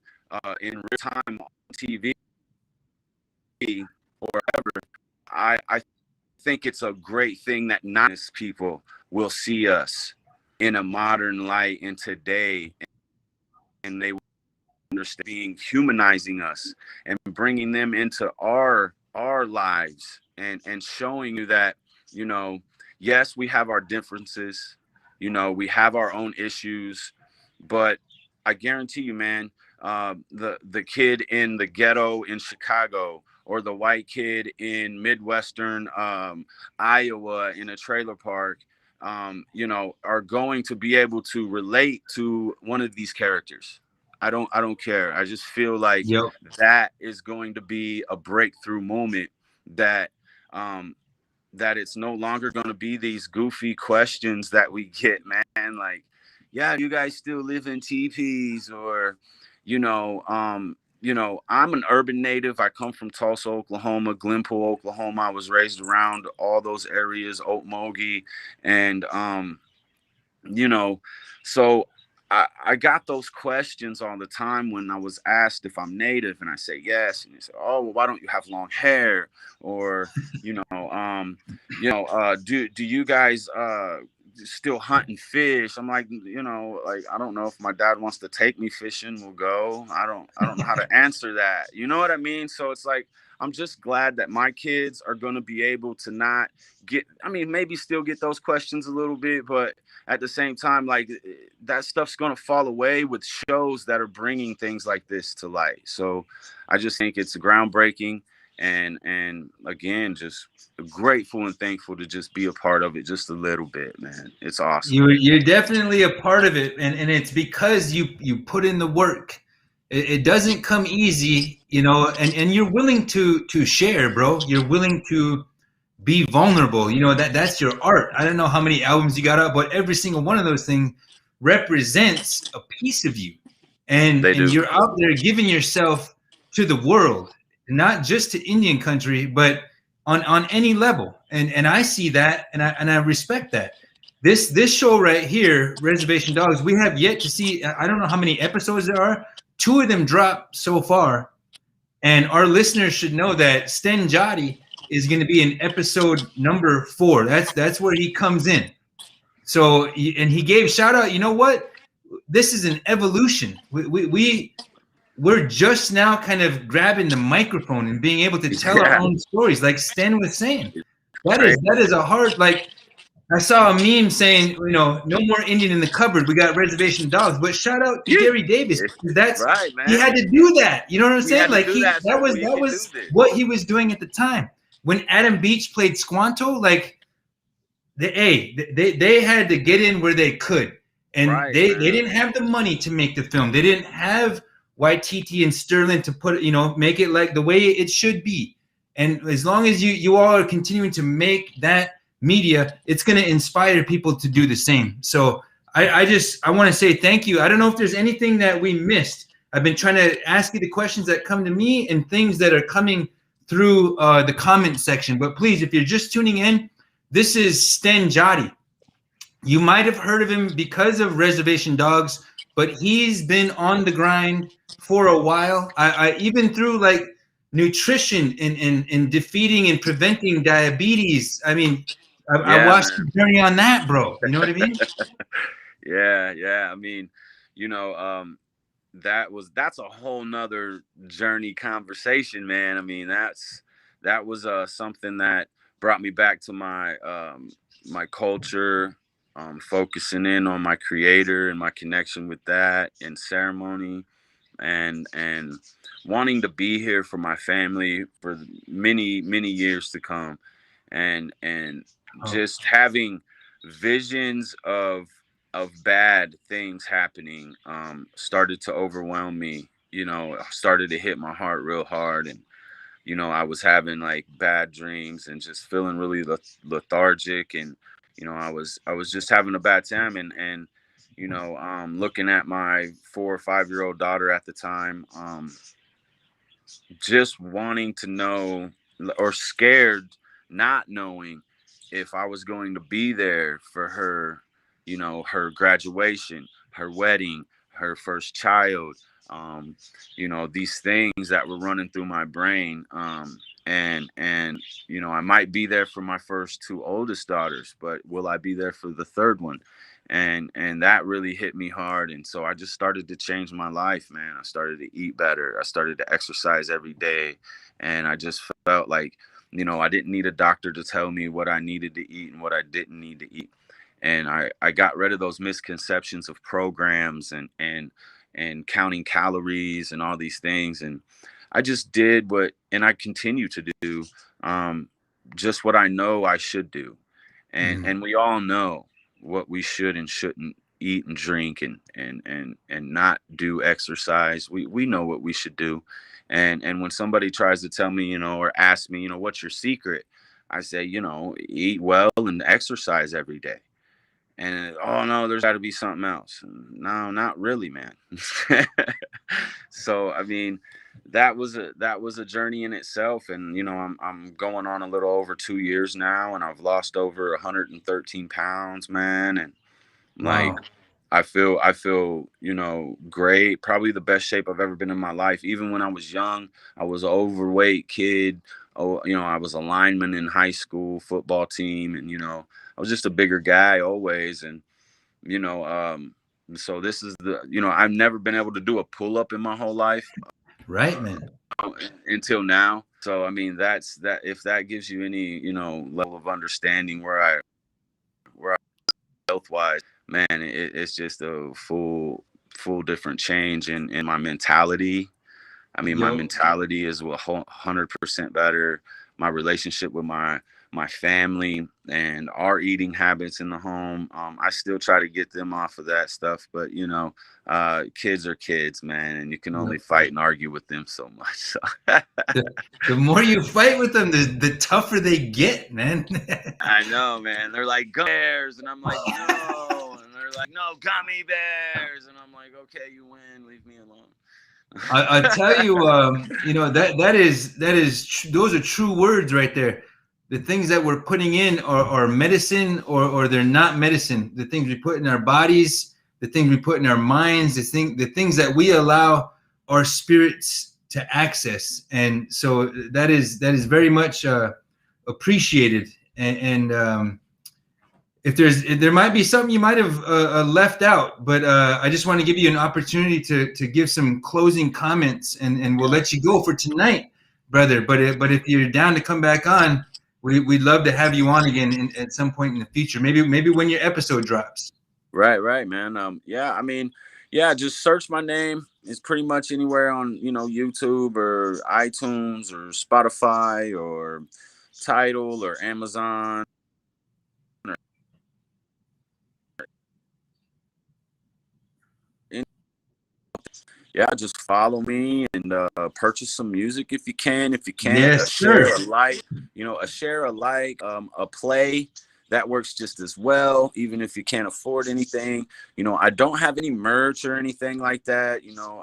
in real time on TV or whatever. I think it's a great thing that non-Indigenous people will see us in a modern light in today, and they understand being humanizing us and bringing them into our lives and showing you that, you know, yes, we have our differences, you know, we have our own issues, but I guarantee you, man, the kid in the ghetto in Chicago or the white kid in Midwestern Iowa in a trailer park, you know, are going to be able to relate to one of these characters. I don't care. I just feel like that is going to be a breakthrough moment, that that it's no longer going to be these goofy questions that we get, man. Like, yeah, you guys still live in teepees, or, you know, I'm an urban native. I come from Tulsa, Oklahoma, Glenpool, Oklahoma. I was raised around all those areas, Okmulgee, and you know, so I got those questions all the time when I was asked if I'm Native, and I say yes, and they say, "Oh, well, why don't you have long hair?" Or, do you guys still hunt and fish? I'm like, you know, like, I don't know if my dad wants to take me fishing, we'll go. I don't know how to answer that. You know what I mean? So it's like, I'm just glad that my kids are going to be able to not get, I mean, maybe still get those questions a little bit, but at the same time, like, that stuff's going to fall away with shows that are bringing things like this to light. So I just think it's groundbreaking. and again, just grateful and thankful to just be a part of it just a little bit, man. It's awesome. You're definitely a part of it, and it's because you put in the work. It doesn't come easy, you know, and you're willing to share, bro. You're willing to be vulnerable. You know, that's your art. I don't know how many albums you got up, but every single one of those things represents a piece of you, and you're out there giving yourself to the world, not just to Indian country, but on any level. And I see that, and I respect that. This show right here, Reservation Dogs, we have yet to see. I don't know how many episodes there are. 2 of them dropped so far, and our listeners should know that Sten Joddi is going to be in episode number 4. That's where he comes in. So, and he gave shout out. You know what? This is an evolution. We're just now kind of grabbing the microphone and being able to tell our own stories, like Sten was saying. That is a hard, like, I saw a meme saying, you know, no more Indian in the cupboard. We got Reservation Dogs. But shout out to Gary Davis. That's right, man. He had to do that. You know what I'm saying? Like that was what he was doing at the time. When Adam Beach played Squanto, like they had to get in where they could. And they didn't have the money to make the film. They didn't have Waititi and Sterling to put, you know, make it like the way it should be. And as long as you all are continuing to make that media, it's going to inspire people to do the same. So I want to say thank you. I don't know if there's anything that we missed. I've been trying to ask you the questions that come to me and things that are coming through the comment section. But please, if you're just tuning in, this is Sten Joddi. You might have heard of him because of Reservation Dogs, but he's been on the grind for a while. I even through like nutrition and defeating and preventing diabetes. I mean, I watched the journey on that, bro. You know what I mean? Yeah. I mean, you know, that's a whole nother journey conversation, man. I mean, that was something that brought me back to my my culture, focusing in on my creator and my connection with that and ceremony, and wanting to be here for my family for many years to come, and just having visions of bad things happening started to overwhelm me. You know, started to hit my heart real hard, and you know, I was having like bad dreams and just feeling really lethargic, and you know, I was just having a bad time, and you know, looking at my 4 or 5-year-old daughter at the time, just wanting to know, or scared, not knowing if I was going to be there for her, you know, her graduation, her wedding, her first child, you know, these things that were running through my brain. And you know, I might be there for my first 2 oldest daughters, but will I be there for the 3rd one? And that really hit me hard. And so I just started to change my life, man. I started to eat better. I started to exercise every day. And I just felt like, you know, I didn't need a doctor to tell me what I needed to eat and what I didn't need to eat. And I got rid of those misconceptions of programs and counting calories and all these things. And I just did and I continue to do just what I know I should do. And we all know what we should and shouldn't eat and drink and not do exercise. We know what we should do. And when somebody tries to tell me, you know, or ask me, you know, what's your secret? I say, you know, eat well and exercise every day. And oh no, there's got to be something else. No, not really, man. So I mean, that was a journey in itself, and you know, I'm going on a little over 2 years now, and I've lost over 113 pounds, man. And like, I feel, you know, great. Probably the best shape I've ever been in my life. Even when I was young, I was an overweight kid. Oh, you know, I was a lineman in high school football team, and you know, I was just a bigger guy always. And you know, so this is you know, I've never been able to do a pull-up in my whole life. Right, man. Until now. So I mean, that's that. If that gives you any, you know, level of understanding where I health-wise, man, it's just a full different change in my mentality. I mean, my mentality is 100% better. My relationship with my family and our eating habits in the home, I still try to get them off of that stuff. But, you know, kids are kids, man, and you can only fight and argue with them so much. So. The more you fight with them, the tougher they get, man. I know, man. They're like, gummy bears, and I'm like, no. And they're like, no, gummy bears. And I'm like, okay, you win. Leave me alone. I'll tell you, you know, those are true words right there. The things that we're putting in are medicine or they're not medicine. The things we put in our bodies, the things we put in our minds, the things that we allow our spirits to access. And so that is very much appreciated. And if there might be something you might have left out, but I just want to give you an opportunity to give some closing comments, and we'll let you go for tonight, brother. But if you're down to come back on, we'd love to have you on again at some point in the future. Maybe when your episode drops. Right, man. Yeah, I mean, yeah, just search my name. It's pretty much anywhere on, you know, YouTube or iTunes or Spotify or Tidal or Amazon. Yeah, just follow me and purchase some music if you can. If you can, yes, share a like, a play. That works just as well, even if you can't afford anything. You know, I don't have any merch or anything like that. You know,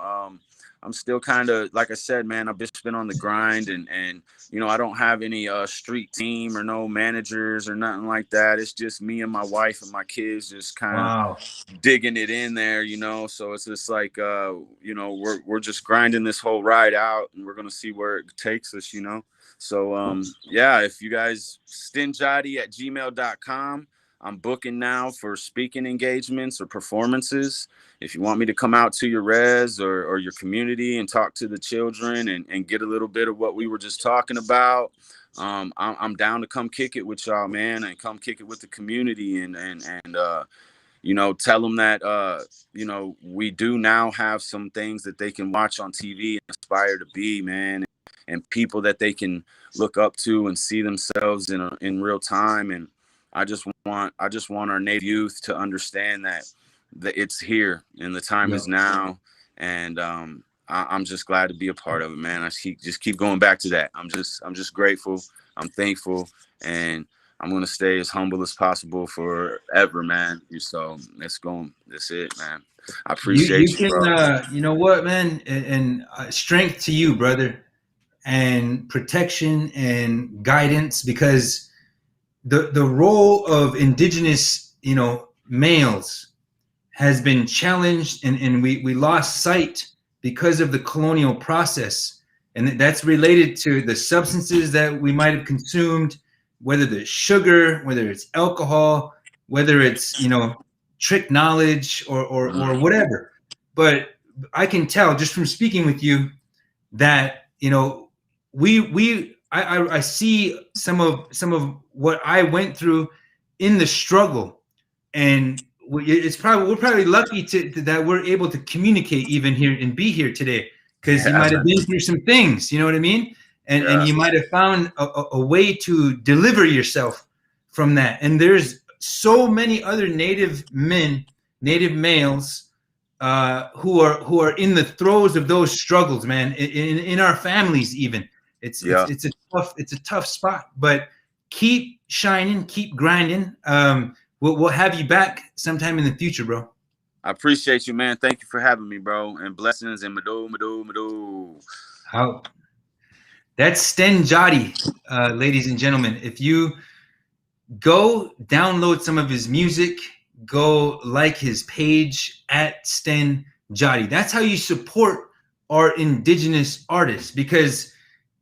I'm still kind of, like I said, man, I've just been on the grind and you know, I don't have any street team or no managers or nothing like that. It's just me and my wife and my kids just kind of digging it in there, you know. So it's just like, you know, we're just grinding this whole ride out, and we're going to see where it takes us, you know. So, yeah, if you guys, stenjoddi@gmail.com. I'm booking now for speaking engagements or performances. If you want me to come out to your res or your community and talk to the children and get a little bit of what we were just talking about, I'm down to come kick it with y'all, man, and come kick it with the community and you know, tell them that, you know, we do now have some things that they can watch on TV and aspire to be, man, and people that they can look up to and see themselves in real time. And I just want our Native youth to understand that it's here and the time is now. And I'm just glad to be a part of it, man. I keep going back to that. I'm just grateful. I'm thankful, and I'm gonna stay as humble as possible forever, man. So that's it, man. I appreciate you, bro. You know what, man, and strength to you, brother, and protection and guidance, because the role of Indigenous, you know, males has been challenged, and we lost sight because of the colonial process. And that's related to the substances that we might have consumed, whether there's sugar, whether it's alcohol, whether it's, you know, trick knowledge or whatever. But I can tell just from speaking with you that, you know, I see some of what I went through in the struggle, and we're probably lucky that we're able to communicate even here and be here today, because you might have been through some things, you know what I mean, and you might have found a way to deliver yourself from that. And there's so many other Native males who are in the throes of those struggles, man, in our families even. It's a tough spot, but keep shining, keep grinding. We'll have you back sometime in the future, bro. I appreciate you, man. Thank you for having me, bro. And blessings and Madu. How? That's Sten Joddi, ladies and gentlemen. If you go download some of his music, go like his page at Sten Joddi. That's how you support our Indigenous artists, because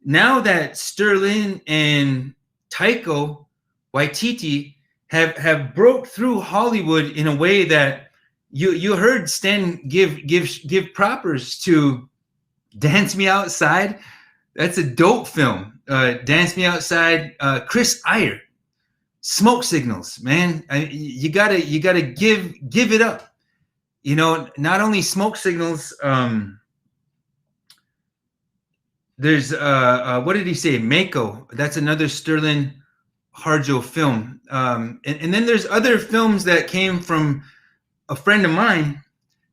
now that Sterling and Taika Waititi have broke through Hollywood in a way that you heard Sten give propers to Dance Me Outside. That's a dope film. Dance Me Outside. Chris Iyer, Smoke Signals, man. You gotta give it up. You know, not only Smoke Signals. There's what did he say? Mako. That's another Sterling Harjo film. And then there's other films that came from a friend of mine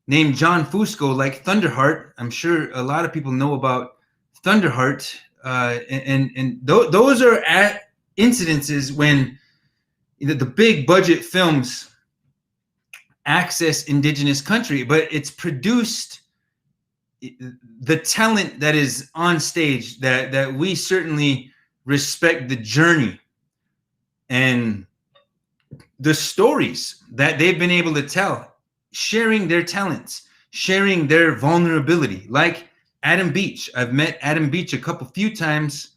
named John Fusco, like Thunderheart. I'm sure a lot of people know about Thunderheart. Those are incidences when the big budget films access indigenous country, but it's produced the talent that is on stage that we certainly respect the journey and the stories that they've been able to tell, sharing their talents, sharing their vulnerability. Like Adam Beach. I've met Adam Beach a few times,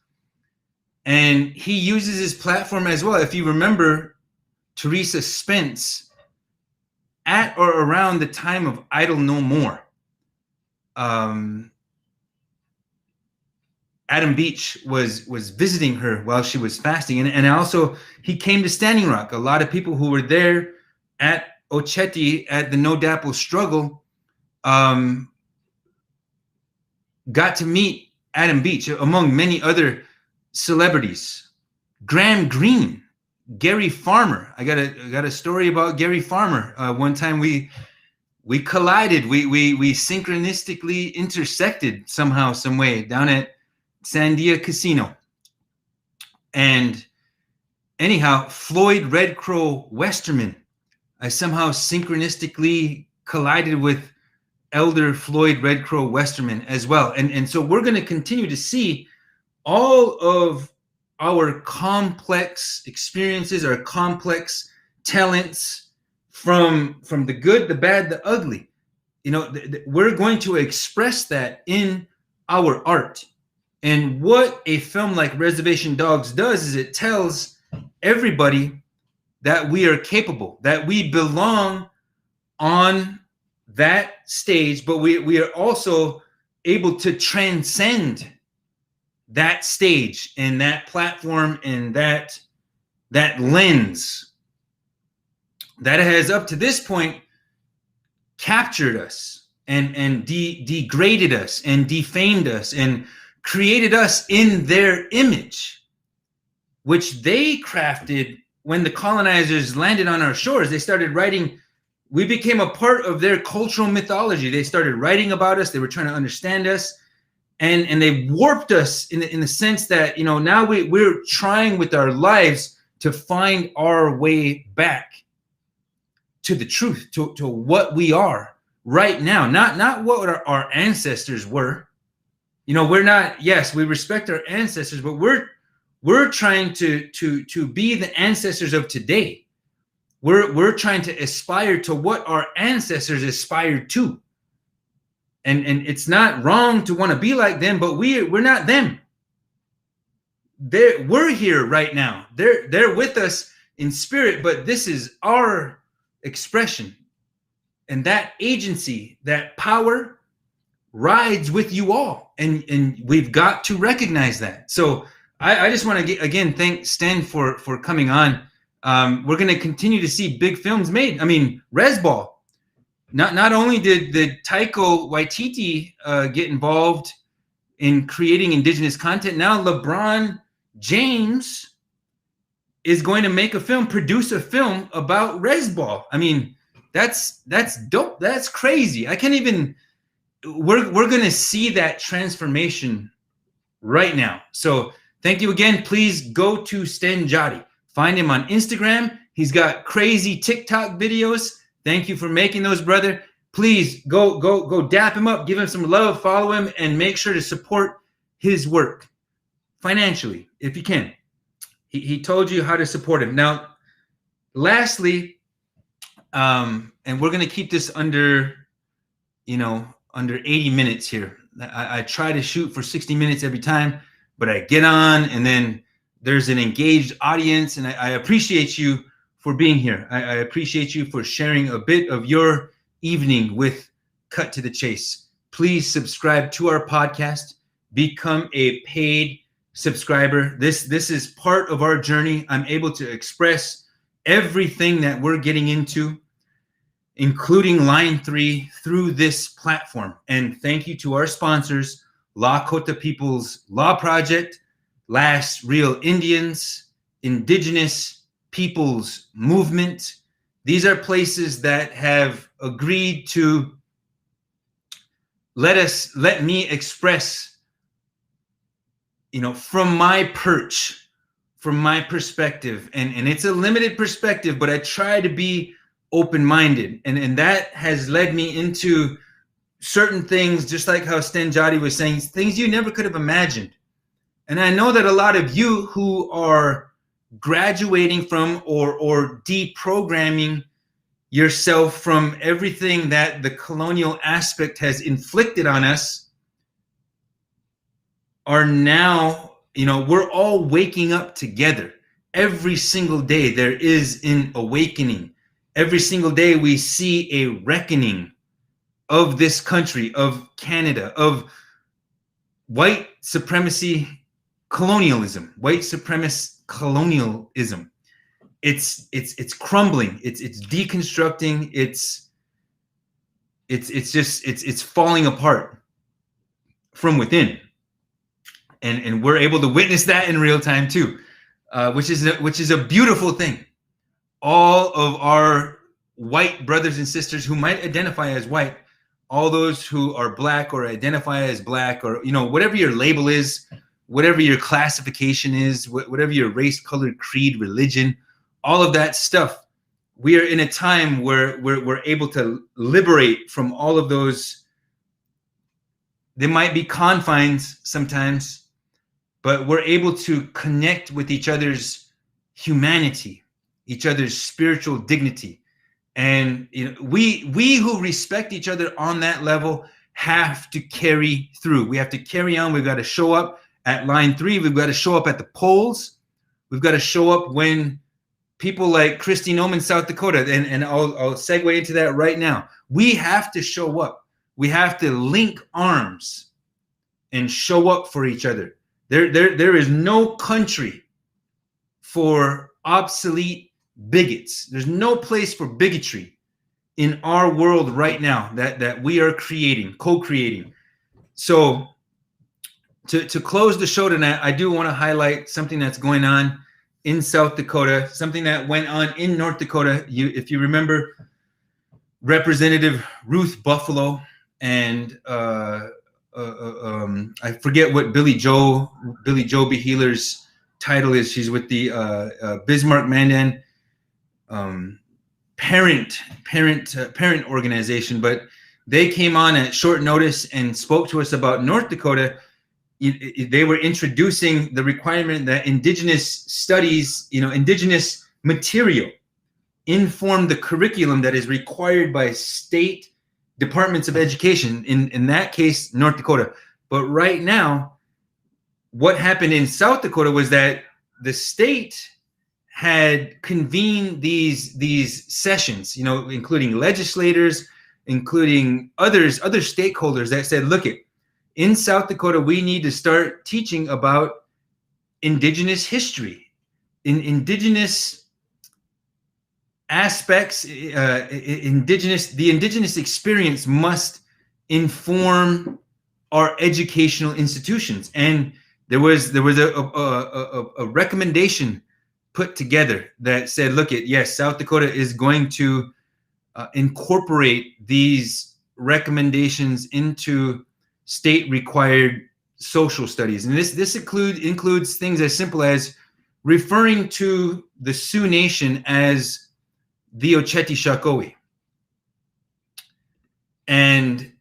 and he uses his platform as well. If you remember Teresa Spence, at or around the time of Idle No More, Adam Beach was visiting her while she was fasting. And also he came to Standing Rock. A lot of people who were there at Oceti at the No Dapple struggle got to meet Adam Beach, among many other celebrities. Graham Greene, Gary Farmer. I got a story about Gary Farmer. One time we collided. We synchronistically intersected somehow, some way down at Sandia Casino. And anyhow, Floyd Red Crow Westerman. I somehow synchronistically collided with Elder Floyd Red Crow Westerman as well. And so we're going to continue to see all of our complex experiences, our complex talents from the good, the bad, the ugly. You know, we're going to express that in our art. And what a film like Reservation Dogs does is it tells everybody that we are capable, that we belong on that stage, but we are also able to transcend that stage and that platform and that lens that has up to this point captured us and degraded us and defamed us and created us in their image, which they crafted when the colonizers landed on our shores. They started writing. We became a part of their cultural mythology. They started writing about us. They were trying to understand us, and they warped us in the sense that, you know, now we're trying with our lives to find our way back to the truth, to what we are right now, not what our ancestors were. You know, we're not. Yes, we respect our ancestors, but we're trying to be the ancestors of today. We're trying to aspire to what our ancestors aspired to. And it's not wrong to want to be like them, but we're not them. We're here right now. They're with us in spirit, but this is our expression. And that agency, that power rides with you all. And we've got to recognize that. So I just want to again thank Sten for coming on. We're going to continue to see big films made. I mean, Resball. Not only did Taika Waititi get involved in creating indigenous content, now LeBron James is going to make a film, produce a film about Resball. I mean, that's dope. That's crazy. I can't even. We're going to see that transformation right now. So thank you again. Please go to Sten Joddi. Find him on Instagram. He's got crazy TikTok videos. Thank you for making those, brother. Please go dap him up, give him some love, follow him, and make sure to support his work financially if you can. He told you how to support him. Now, lastly, and we're gonna keep this under 80 minutes here. I try to shoot for 60 minutes every time, but I get on and then there's an engaged audience, and I appreciate you for being here. I appreciate you for sharing a bit of your evening with Cut to the Chase. Please subscribe to our podcast. Become a paid subscriber. This is part of our journey. I'm able to express everything that we're getting into, including Line 3, through this platform. And thank you to our sponsors, Lakota People's Law Project, Last Real Indians, Indigenous Peoples Movement. These are places that have agreed to let me express, from my perch, from my perspective. And it's a limited perspective, but I try to be open-minded. And that has led me into certain things, just like how Sten Joddi was saying, things you never could have imagined. And I know that a lot of you who are graduating from or deprogramming yourself from everything that the colonial aspect has inflicted on us are now, we're all waking up together. Every single day there is an awakening. Every single day we see a reckoning of this country, of Canada, of white supremacy colonialism, white supremacist colonialism. It's crumbling. It's deconstructing. It's falling apart from within, and we're able to witness that in real time too, which is a beautiful thing. All of our white brothers and sisters who might identify as white, all those who are black or identify as black, or whatever your label is, whatever your classification is, whatever your race, color, creed, religion, all of that stuff, we are in a time where we're able to liberate from all of those. There might be confines sometimes, but we're able to connect with each other's humanity, each other's spiritual dignity. And we who respect each other on that level have to carry through. We have to carry on. We've got to show up at line 3. We've got to show up at the polls. We've got to show up when people like Kristi Noem in South Dakota, and I'll segue into that right now. We have to show up. We have to link arms and show up for each other. There is no country for obsolete bigots. There's no place for bigotry in our world right now that we are co-creating. So to close the show tonight, I do want to highlight something that's going on in South Dakota, something that went on in North Dakota. If you remember, Representative Ruth Buffalo and I forget what Billy Joe Beheeler's title is. She's with the Bismarck Mandan parent organization, but they came on at short notice and spoke to us about North Dakota. They were introducing the requirement that Indigenous studies, Indigenous material inform the curriculum that is required by state departments of education, in that case, North Dakota. But right now, what happened in South Dakota was that the state had convened these sessions, including legislators, including other stakeholders that said, look, in South Dakota, we need to start teaching about Indigenous history, Indigenous aspects. The Indigenous experience must inform our educational institutions. And there was a recommendation put together that said, look, yes, South Dakota is going to incorporate these recommendations into state required social studies. And this includes things as simple as referring to the Sioux Nation as the Oceti Shakoi. And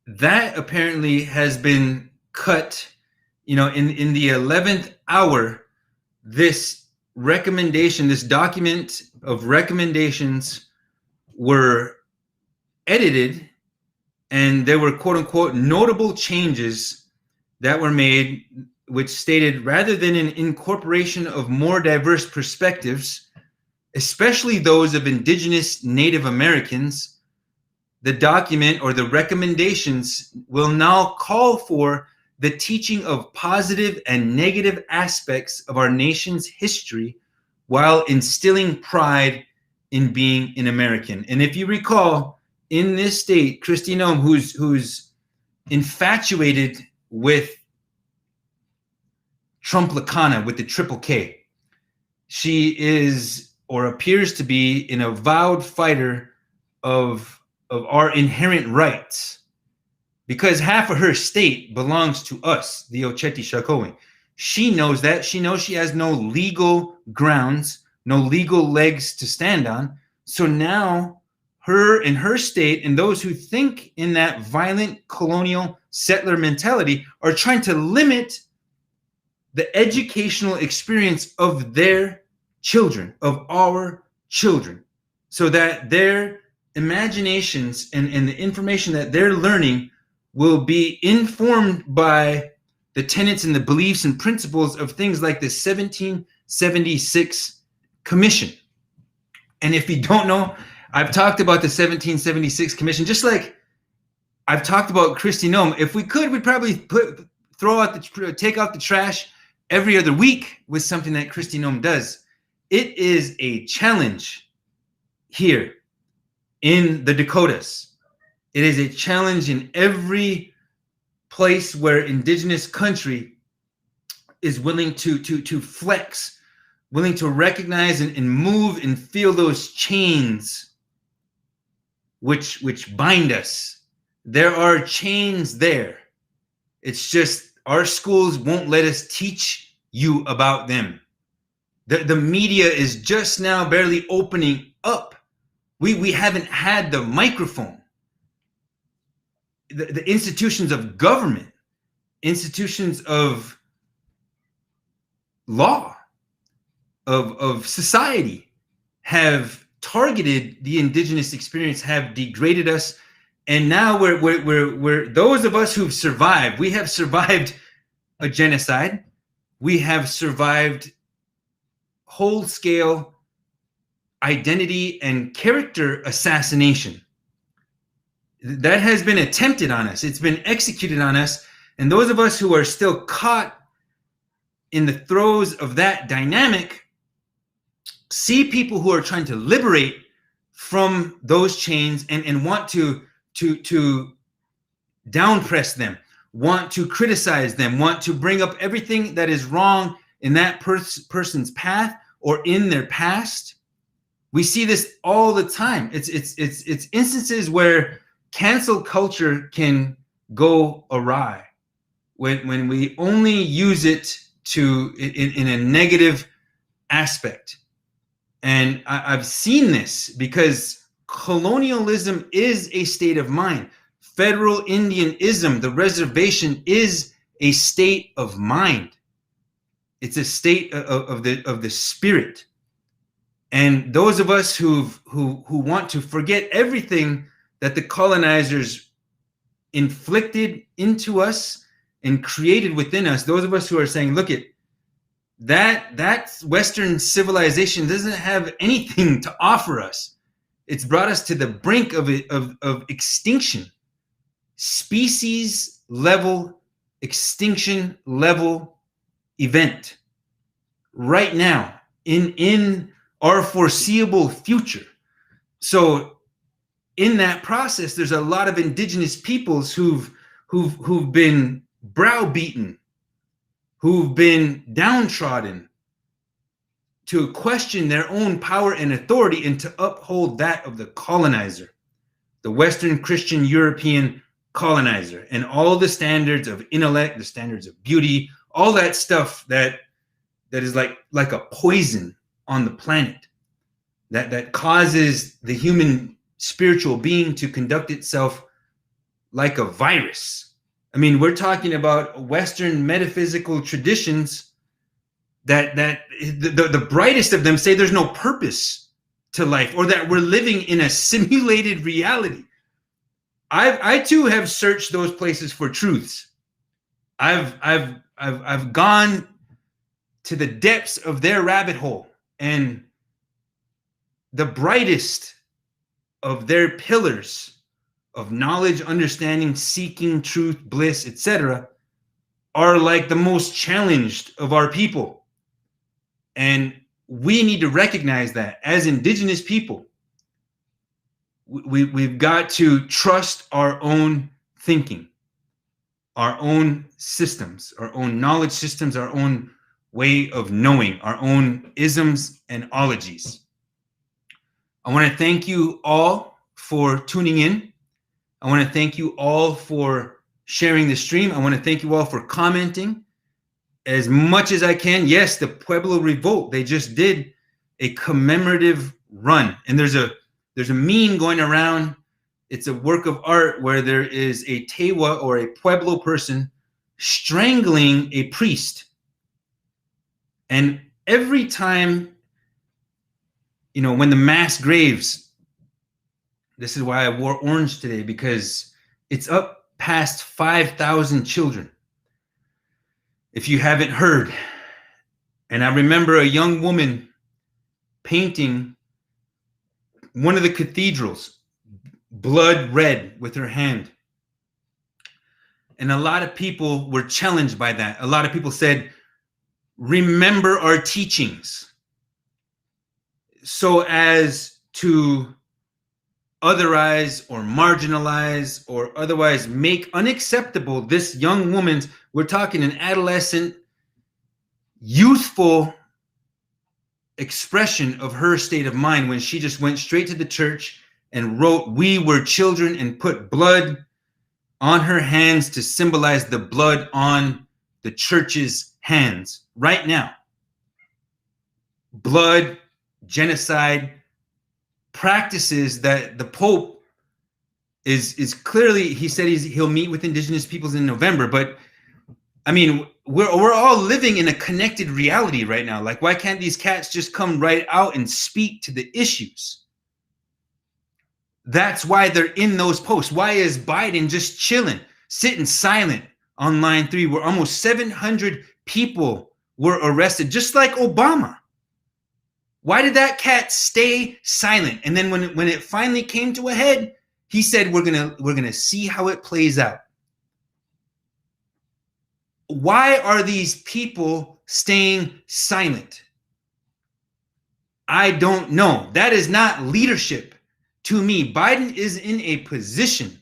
that apparently has been cut, in the 11th hour. This recommendation, this document of recommendations were edited, and there were quote unquote notable changes that were made, which stated, rather than an incorporation of more diverse perspectives, especially those of Indigenous Native Americans, the document or the recommendations will now call for the teaching of positive and negative aspects of our nation's history while instilling pride in being an American. And if you recall, in this state, Kristi Noem, who's infatuated with Trump Lacana, with the triple K. She is, or appears to be, an avowed fighter of our inherent rights, because half of her state belongs to us, the Ocheti Shakowin. She knows that. She knows she has no legal grounds, no legal legs to stand on. So now her and her state and those who think in that violent colonial settler mentality are trying to limit the educational experience of their children, of our children, so that their imaginations and the information that they're learning will be informed by the tenets and the beliefs and principles of things like the 1776 Commission. And if you don't know, I've talked about the 1776 Commission, just like I've talked about Kristi Noem. If we could, we'd probably take out the trash every other week with something that Kristi Noem does. It is a challenge here in the Dakotas. It is a challenge in every place where Indigenous country is willing to flex, willing to recognize and move and feel those chains which bind us. There are chains there. It's just our schools won't let us teach you about them. The media is just now barely opening up. We haven't had the microphone. The institutions of government, institutions of law, of society have targeted the Indigenous experience, have degraded us. And now we're those of us who've survived, we have survived a genocide. We have survived whole-scale identity and character assassination. That has been attempted on us. It's been executed on us. And those of us who are still caught in the throes of that dynamic see people who are trying to liberate from those chains and want to downpress them, want to criticize them, want to bring up everything that is wrong in that person's path or in their past. We see this all the time. It's instances where cancel culture can go awry when we only use it in a negative aspect. And I've seen this because colonialism is a state of mind. Federal Indianism, the reservation, is a state of mind. It's a state of the spirit. And those of us who want to forget everything that the colonizers inflicted into us and created within us, those of us who are saying, look, that Western civilization doesn't have anything to offer us. It's brought us to the brink of extinction, species level, extinction level event right now in our foreseeable future. So in that process, there's a lot of Indigenous peoples who've been browbeaten, who've been downtrodden, to question their own power and authority and to uphold that of the colonizer, the Western Christian European colonizer, and all the standards of intellect, the standards of beauty, all that stuff that is like a poison on the planet, that causes the human spiritual being to conduct itself like a virus. I mean, we're talking about Western metaphysical traditions that the brightest of them say there's no purpose to life, or that we're living in a simulated reality. I too have searched those places for truths. I've gone to the depths of their rabbit hole, and the brightest of their pillars of knowledge, understanding, seeking truth, bliss, etc., are like the most challenged of our people. And we need to recognize that as Indigenous people, we've got to trust our own thinking. our own systems, our own knowledge systems, our own way of knowing, our own isms and ologies. I want to thank you all for tuning in. I want to thank you all for sharing the stream. I want to thank you all for commenting as much as I can. Yes, the Pueblo Revolt, they just did a commemorative run. And there's a meme going around. It's a work of art where there is a Tewa or a Pueblo person strangling a priest. And every time, you know, when the mass graves, this is why I wore orange today, because it's up past 5,000 children. If you haven't heard, and I remember a young woman painting one of the cathedrals blood red with her hand. And a lot of people were challenged by that. A lot of people said, remember our teachings, so as to otherize or marginalize or otherwise make unacceptable this young woman's, we're talking an adolescent, youthful expression of her state of mind when she just went straight to the church and wrote, "We were children," and put blood on her hands to symbolize the blood on the church's hands right now. Blood, genocide, practices that the Pope is clearly, he said he'll meet with indigenous peoples in November, but I mean, we're all living in a connected reality right now. Like, why can't these cats just come right out and speak to the issues? That's why they're in those posts. Why is Biden just chilling, sitting silent on line 3, where almost 700 people were arrested, just like Obama? Why did that cat stay silent? And then when it finally came to a head, he said, we're gonna see how it plays out. Why are these people staying silent? I don't know. That is not leadership to me. Biden is in a position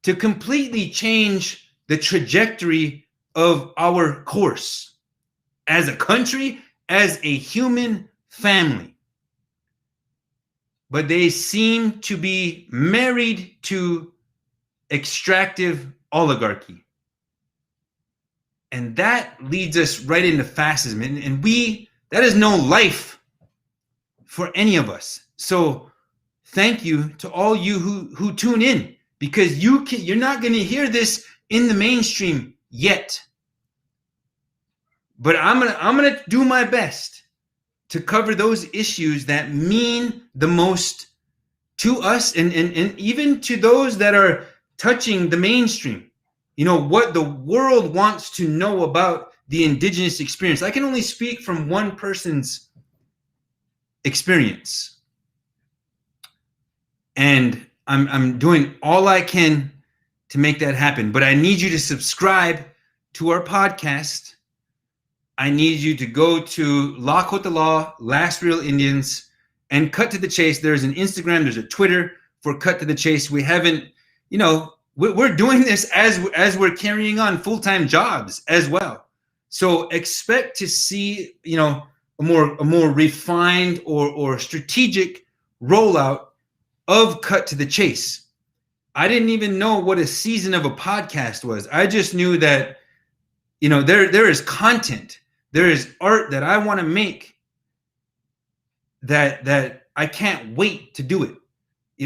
to completely change the trajectory of our course as a country, as a human family. But they seem to be married to extractive oligarchy. And that leads us right into fascism. And that is no life for any of us. So thank you to all you who tune in, because you're not going to hear this in the mainstream yet. But I'm gonna do my best to cover those issues that mean the most to us, and even to those that are touching the mainstream. You know, what the world wants to know about the indigenous experience. I can only speak from one person's experience. And I'm doing all I can to make that happen. But I need you to subscribe to our podcast. I need you to go to Lock with the Law, Last Real Indians, and Cut to the Chase. There's an Instagram, there's a Twitter for Cut to the Chase. We haven't, you know, we're doing this as we're carrying on full-time jobs as well. So expect to see, you know, a more refined or strategic rollout of Cut to the Chase. I didn't even know what a season of a podcast was. I just knew that, you know, there is content, there is art that I want to make that I can't wait to do it.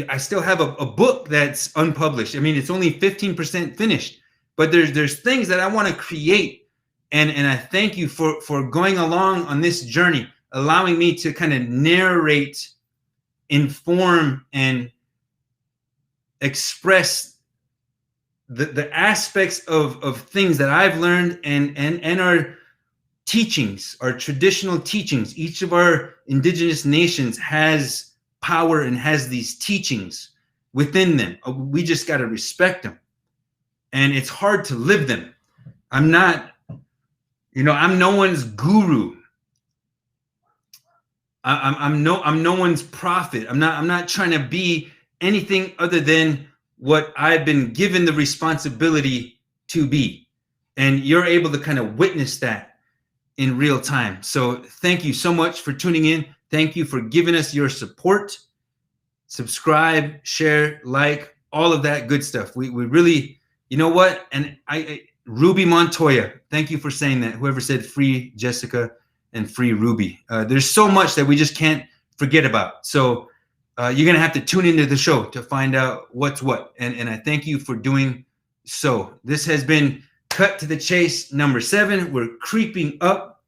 I still have a book that's unpublished. I mean, it's only 15% finished, but there's things that I want to create. And I thank you for going along on this journey, allowing me to kind of narrate, inform, and express the aspects of things that I've learned and our teachings, our traditional teachings. Each of our indigenous nations has power and has these teachings within them. We just got to respect them. And it's hard to live them. I'm not, you know, I'm no one's guru. I'm no one's prophet. I'm not trying to be anything other than what I've been given the responsibility to be. And you're able to kind of witness that in real time. So thank you so much for tuning in. Thank you for giving us your support. Subscribe, share, like, all of that good stuff. We really, you know what? And Ruby Montoya, thank you for saying that. Whoever said free Jessica and free Ruby. There's so much that we just can't forget about. So you're going to have to tune into the show to find out what's what. And I thank you for doing so. This has been Cut to the Chase number 7. We're creeping up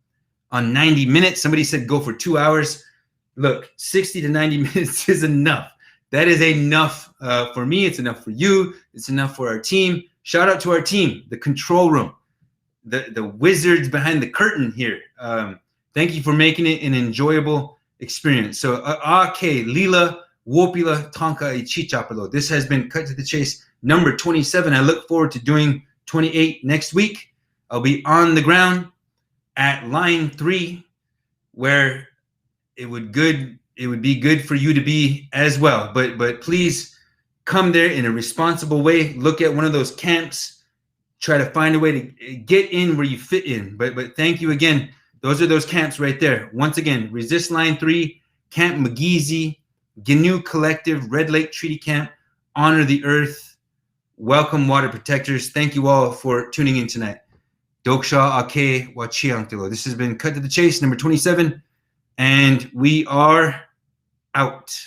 on 90 minutes. Somebody said go for 2 hours. Look, 60 to 90 minutes is enough. That is enough for me. It's enough for you. It's enough for our team. Shout out to our team, the control room, the wizards behind the curtain here. Thank you for making it an enjoyable experience. So, Lila, Wopila, Tonka, Ichichapalo. This has been Cut to the Chase number 27. I look forward to doing 28 next week. I'll be on the ground at line 3, where it would be good for you to be as well. But please come there in a responsible way. Look at one of those camps. Try to find a way to get in where you fit in. But thank you again. Those are those camps right there. Once again, Resist Line 3, Camp McGeezy, GNU Collective, Red Lake Treaty Camp, Honor the Earth, Welcome Water Protectors. Thank you all for tuning in tonight. Doksha Ake Wachiantilo. This has been Cut to the Chase number 27. And we are out.